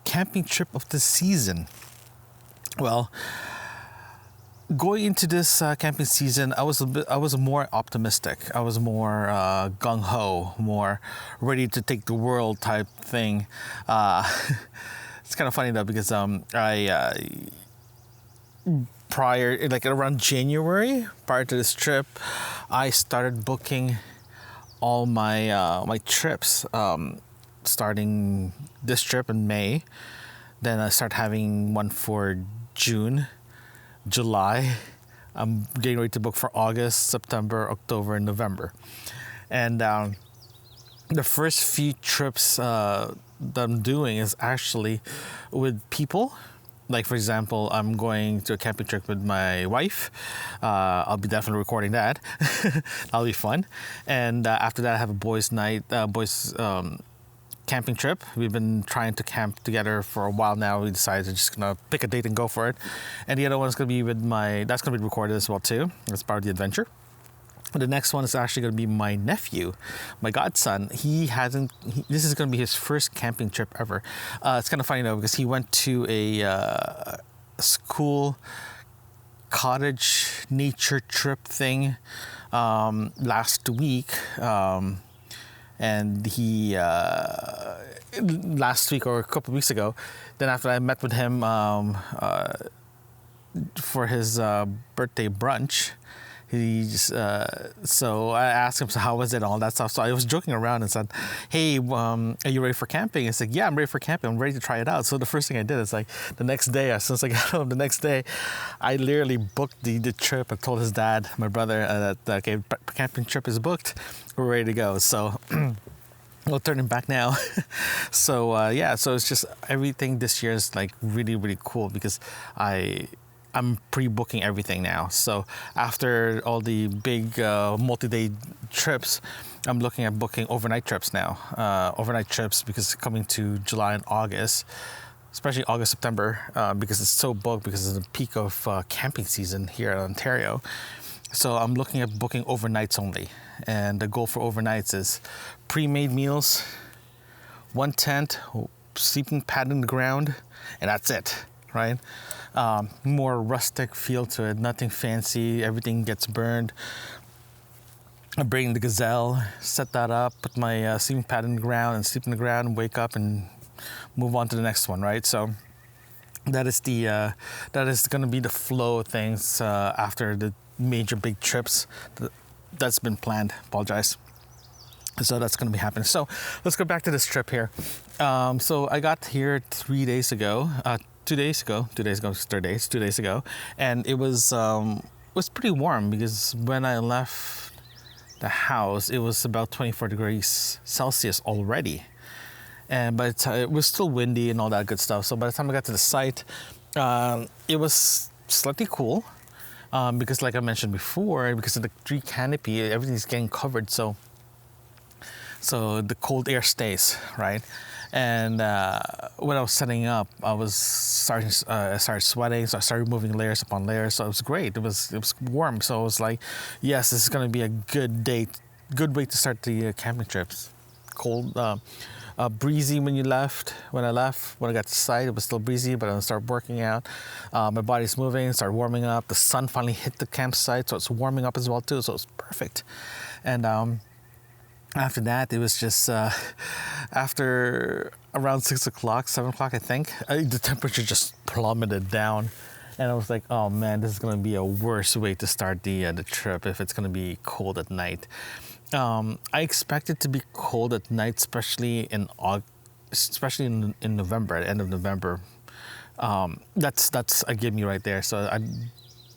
camping trip of the season. Well, going into this camping season, I was more optimistic. I was more gung ho, more ready to take the world type thing. It's kind of funny though because prior, like around January, prior to this trip, I started booking all my trips. Starting this trip in May, then I start having one for June, July. I'm getting ready to book for August, September, October, and November. And the first few trips that I'm doing is actually with people. Like, for example, I'm going to a camping trip with my wife. I'll be definitely recording that. That'll be fun. And after that, I have a boys' camping trip. We've been trying to camp together for a while now. We decided to just gonna pick a date and go for it. And the other one is gonna be that's gonna be recorded as well too. That's part of the adventure. The next one is actually gonna be my nephew, my godson. This is gonna be his first camping trip ever. It's kind of funny though because he went to a school cottage nature trip thing last week. And he last week or a couple of weeks ago, then after I met with him for his birthday brunch, so I asked him, so how was it and all that stuff. So I was joking around and said, hey, are you ready for camping? He's like, yeah, I'm ready for camping. I'm ready to try it out. So the first thing I did is like the next day, as soon as I got home, the next day, I literally booked the trip. I told his dad, my brother, that okay, camping trip is booked. We're ready to go. So we'll turn him back now. So yeah, so it's just everything this year is like really, really cool because I'm pre-booking everything now. So after all the big multi-day trips, I'm looking at booking overnight trips now. Overnight trips because coming to July and August, especially August, September, because it's so booked because it's the peak of camping season here in Ontario. So I'm looking at booking overnights only. And the goal for overnights is pre-made meals, one tent, sleeping pad in the ground, and that's it, right? More rustic feel to it, nothing fancy, everything gets burned. I bring the gazelle, set that up, put my sleeping pad in the ground and sleep in the ground and wake up and move on to the next one, right? So that is going to be the flow of things after the major big trips that's been planned. Apologize. So that's going to be happening. So let's go back to this trip here. So I got here 2 days ago, and it was pretty warm because when I left the house, it was about 24 degrees Celsius already. And but it was still windy and all that good stuff. So by the time I got to the site, it was slightly cool because, like I mentioned before, because of the tree canopy, everything's getting covered. So the cold air stays, right? And when I was setting up, I started sweating, so I started moving layers upon layers. So it was great. It was warm. So I was like, yes, this is going to be a good way to start the camping trips. Cold, breezy when I left. When I got to the site, it was still breezy, but I started working out. My body's moving, started warming up. The sun finally hit the campsite, so it's warming up as well too. So it was perfect. And after that, it was just after around 6 o'clock, 7 o'clock, I think, the temperature just plummeted down. And I was like, oh man, this is going to be a worse way to start the trip if it's going to be cold at night. I expect it to be cold at night, especially in November, at the end of November. That's a gimme right there. So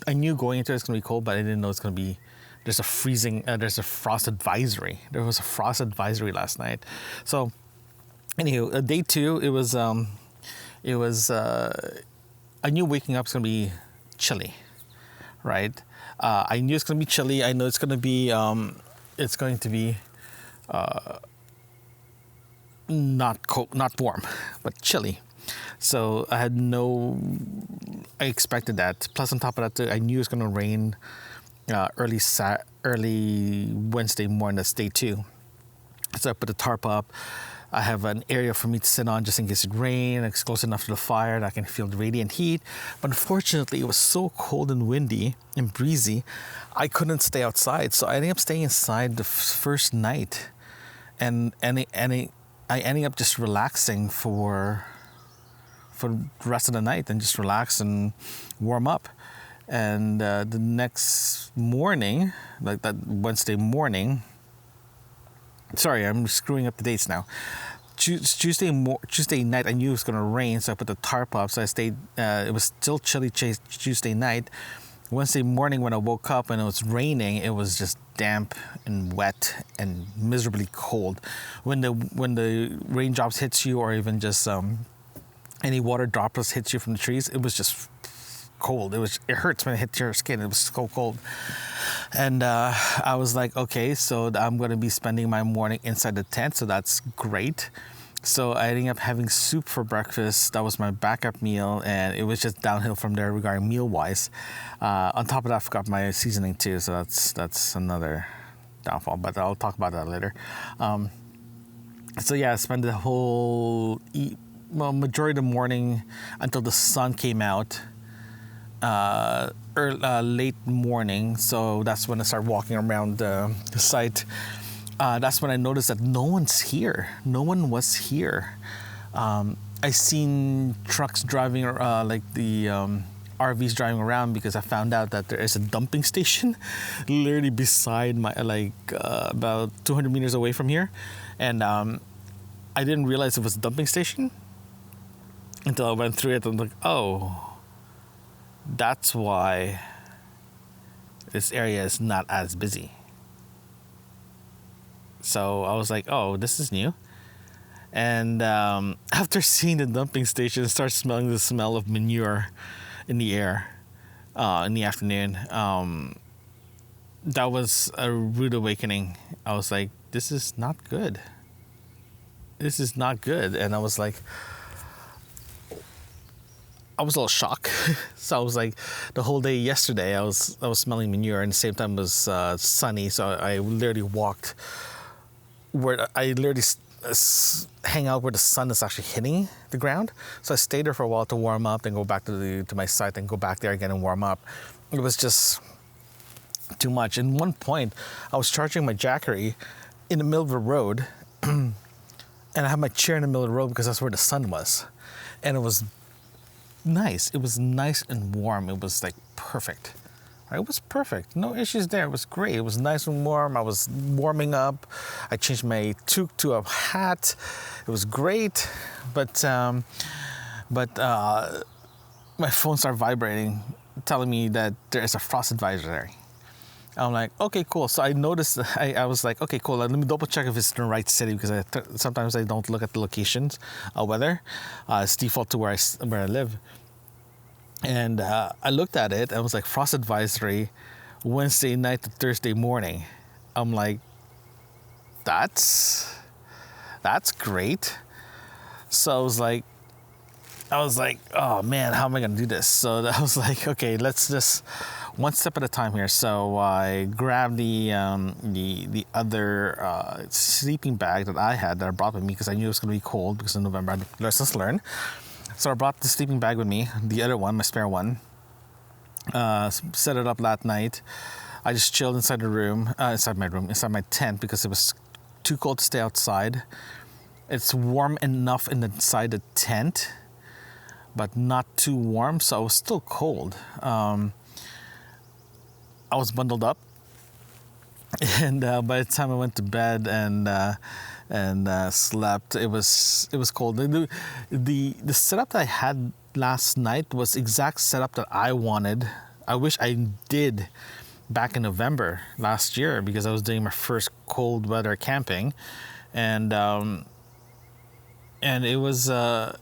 I knew going into it it's going to be cold, but I didn't know it's going to be. There's a frost advisory. There was a frost advisory last night. So, anywho, day 2, I knew waking up is gonna be chilly, right? I knew it's gonna be chilly. I know it's going to be not cold, not warm, but chilly. So I expected that. Plus, on top of that, I knew it was gonna rain. Early Wednesday morning, that's day 2. So I put the tarp up. I have an area for me to sit on just in case it rains. It's close enough to the fire that I can feel the radiant heat. But unfortunately, it was so cold and windy and breezy, I couldn't stay outside. So I ended up staying inside the first night, and I ended up just relaxing for the rest of the night and just relax and warm up. And the next morning, like that Wednesday morning, sorry, I'm screwing up the dates now. Tuesday night, I knew it was going to rain, so I put the tarp up. So I stayed, it was still chilly Tuesday night. Wednesday morning when I woke up and it was raining, it was just damp and wet and miserably cold. When the raindrops hits you, or even just any water droplets hits you from the trees, it was just cold. It hurts when it hits your skin. It was so cold. And I was like, okay, so I'm going to be spending my morning inside the tent, so that's great. So I ended up having soup for breakfast. That was my backup meal, and it was just downhill from there regarding meal-wise. On top of that, I forgot my seasoning too, so that's another downfall, but I'll talk about that later. So yeah, I spent the whole majority of the morning until the sun came out. Late morning, so that's when I started walking around the site. That's when I noticed that no one's here. No one was here. I seen trucks driving, like the RVs driving around, because I found out that there is a dumping station literally beside my, about 200 meters away from here. And I didn't realize it was a dumping station until I went through it and like, oh, that's why this area is not as busy. So I was like, oh, this is new. And after seeing the dumping station, I started smelling the smell of manure in the air. in the afternoon. That was a rude awakening. I was like, this is not good. This is not good. And I was like, I was a little shocked. So I was like, the whole day yesterday, I was smelling manure, and at the same time it was sunny. So I literally walked where I literally hang out where the sun is actually hitting the ground. So I stayed there for a while to warm up, then go back to my site, and go back there again and warm up. It was just too much. And one point, I was charging my Jackery in the middle of the road, and I had my chair in the middle of the road because that's where the sun was, and it was nice. It was nice and warm. It was like perfect. It was perfect. No issues there. It was great. It was nice and warm. I was warming up. I changed my toque to a hat. It was great. But my phone started vibrating, telling me that there is a frost advisory. I'm like, okay, cool. So I noticed, I was like, okay, cool. Let me double check if it's in the right city, because sometimes I don't look at the locations, weather. It's default to where I live. And I looked at it, and it was like frost advisory Wednesday night to Thursday morning. I'm like, that's great. So I was like, oh man, how am I gonna do this? So I was like, okay, let's just one step at a time here. So I grabbed the other sleeping bag that I had that I brought with me, because I knew it was gonna be cold because in November I had lessons learned. So I brought the sleeping bag with me, the other one, my spare one. Set it up that night. I just chilled inside the room, inside my tent, because it was too cold to stay outside. It's warm enough inside the tent, but not too warm, so I was still cold. I was bundled up, and by the time I went to bed and slept, it was cold. The setup that I had last night was exact setup that I wanted. I wish I did back in November last year, because I was doing my first cold weather camping, and it was the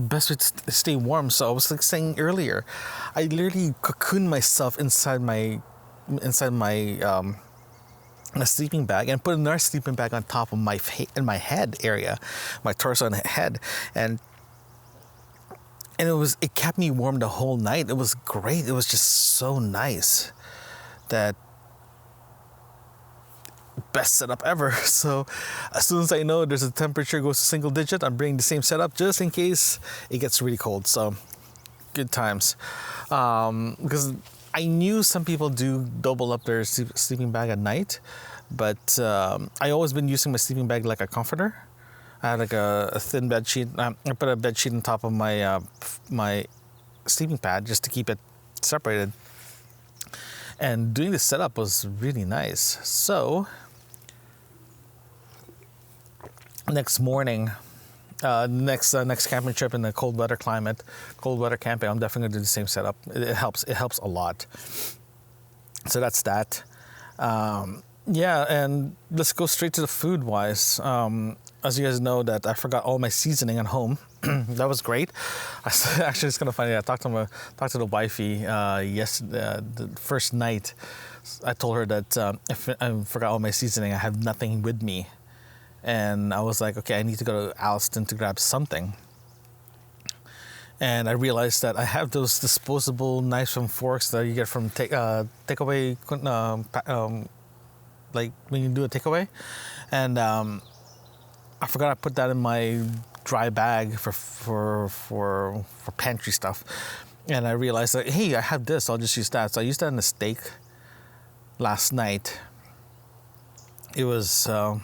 best way to stay warm. So I was like saying earlier, I literally cocooned myself inside my a sleeping bag, and put another sleeping bag on top of my head area, my torso and head, and it kept me warm the whole night. It was great. It was just so nice. That best setup ever. So as soon as I know there's a temperature goes to single digit, I'm bringing the same setup just in case it gets really cold. So good times, because I knew some people do double up their sleeping bag at night, but I always been using my sleeping bag like a comforter. I had like a thin bed sheet. I put a bed sheet on top of my my sleeping pad just to keep it separated. And doing the setup was really nice. So next morning, next camping trip in the cold weather camping, I'm definitely gonna do the same setup. It helps a lot. So that's that. Yeah, and let's go straight to the food wise. As you guys know, that I forgot all my seasoning at home. That was great. Actually, it's kind of funny. I talked to the wifey the first night. I told her that if I forgot all my seasoning, I have nothing with me. And I was like, okay, I need to go to Alliston to grab something. And I realized that I have those disposable knives and forks that you get from takeaway, like when you do a takeaway. And I forgot I put that in my dry bag for pantry stuff. And I realized that, hey, I have this, I'll just use that. So I used that in the steak last night. It was, I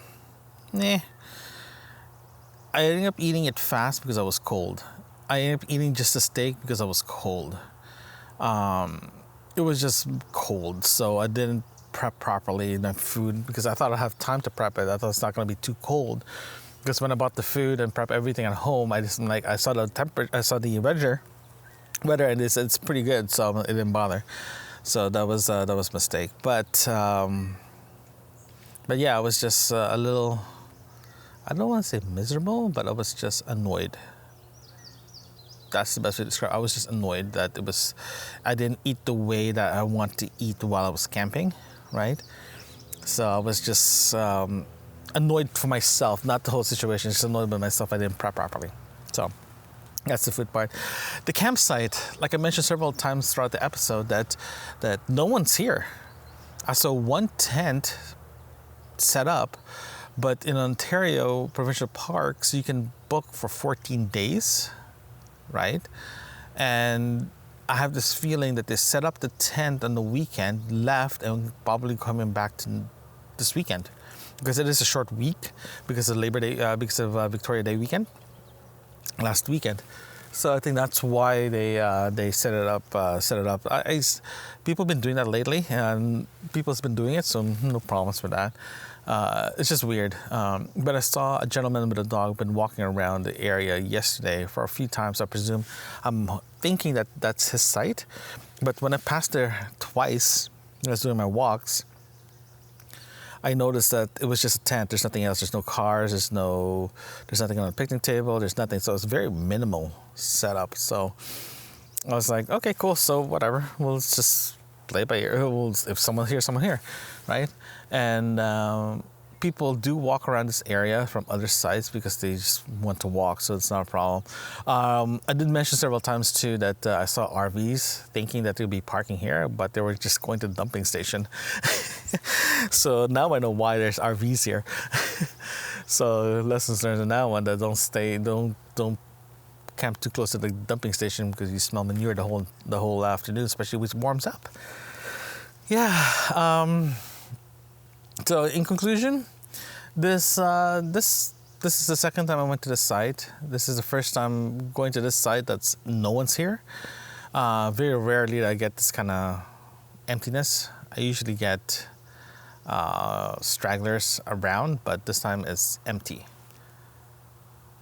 ended up eating it fast because I was cold. I ended up eating just a steak because I was cold. It was just cold, so I didn't prep properly the food because I thought I'd have time to prep it. I thought it's not going to be too cold. Because when I bought the food and prep everything at home, I saw the temperature, I saw the weather, and it's pretty good, so it didn't bother. So that was a mistake. But yeah, I was just a little, I don't want to say miserable, but I was just annoyed. that's the best way to describe it. I was just annoyed that I didn't eat the way that I want to eat while I was camping, right? So I was just annoyed for myself, not the whole situation, just annoyed by myself. I didn't prep properly. So that's the food part. The campsite, like I mentioned several times throughout the episode, that no one's here. I saw one tent set up, but in Ontario provincial parks, you can book for 14 days, right? And I have this feeling that they set up the tent on the weekend, left, and probably coming back to this weekend, because it is a short week because of Labor Day, because of Victoria Day weekend, last weekend. So I think that's why they set it up. People have been doing that lately, and people's been doing it, so no problems with that. It's just weird. But I saw a gentleman with a dog been walking around the area yesterday for a few times. I presume, I'm thinking that that's his site. But when I passed there twice, when I was doing my walks, I noticed that it was just a tent. There's nothing else. There's no cars. There's nothing on the picnic table. There's nothing. So it's very minimal setup. So I was like, okay, cool. So whatever. We'll just play by ear. If someone's here, someone here, right? And people do walk around this area from other sites because they just want to walk, so it's not a problem. I did mention several times too that I saw RVs thinking that they'd be parking here, but they were just going to the dumping station. So now I know why there's RVs here. So lessons learned in that one, that don't camp too close to the dumping station because you smell manure the whole afternoon, especially when it warms up. Yeah. So in conclusion, this is the second time I went to this site. This is the first time going to this site that's no one's here. Very rarely I get this kind of emptiness. I usually get stragglers around, but this time it's empty.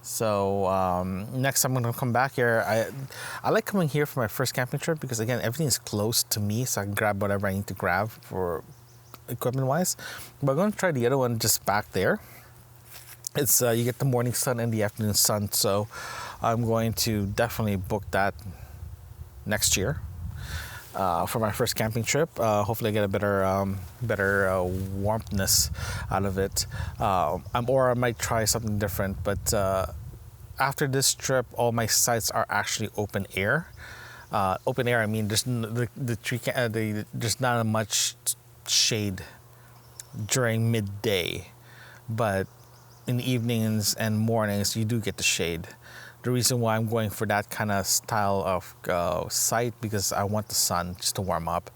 So next time I'm gonna come back here. I like coming here for my first camping trip because again, everything is close to me, so I can grab whatever I need to grab for equipment wise. But I'm gonna try the other one just back there. It's you get the morning sun and the afternoon sun, so I'm going to definitely book that next year for my first camping trip. Hopefully I get a better warmthness out of it, or I might try something different. But after this trip, all my sites are actually open air. Open air, I mean, there's there's not much shade during midday, but in the evenings and mornings you do get the shade. The reason why I'm going for that kind of style of site because I want the sun just to warm up,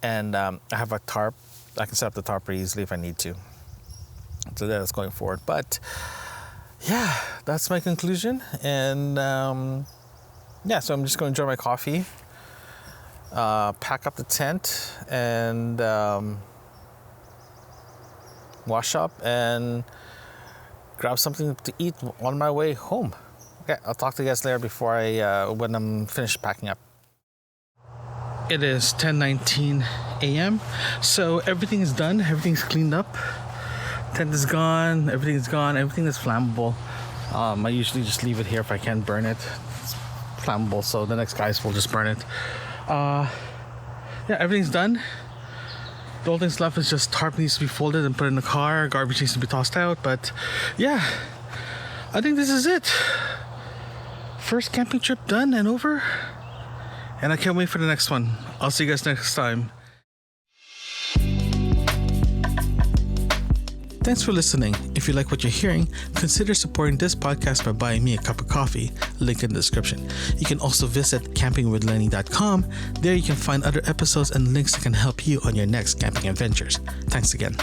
and I have a tarp. I can set up the tarp pretty easily if I need to. So that's going forward. But yeah, that's my conclusion. And yeah, so I'm just going to enjoy my coffee, pack up the tent, and wash up and grab something to eat on my way home. Okay, I'll talk to you guys later when I'm finished packing up. It is 10:19 a.m. So everything is done. Everything's cleaned up. Tent is gone. Everything is gone. Everything is flammable. I usually just leave it here if I can't burn it. It's flammable, so the next guys will just burn it. Yeah, everything's done. The only thing left is just tarp needs to be folded and put in the car. Garbage needs to be tossed out. But yeah, I think this is it. First camping trip done and over. And I can't wait for the next one. I'll see you guys next time. Thanks for listening. If you like what you're hearing, consider supporting this podcast by buying me a cup of coffee. Link in the description. You can also visit campingwithlenny.com. There you can find other episodes and links that can help you on your next camping adventures. Thanks again.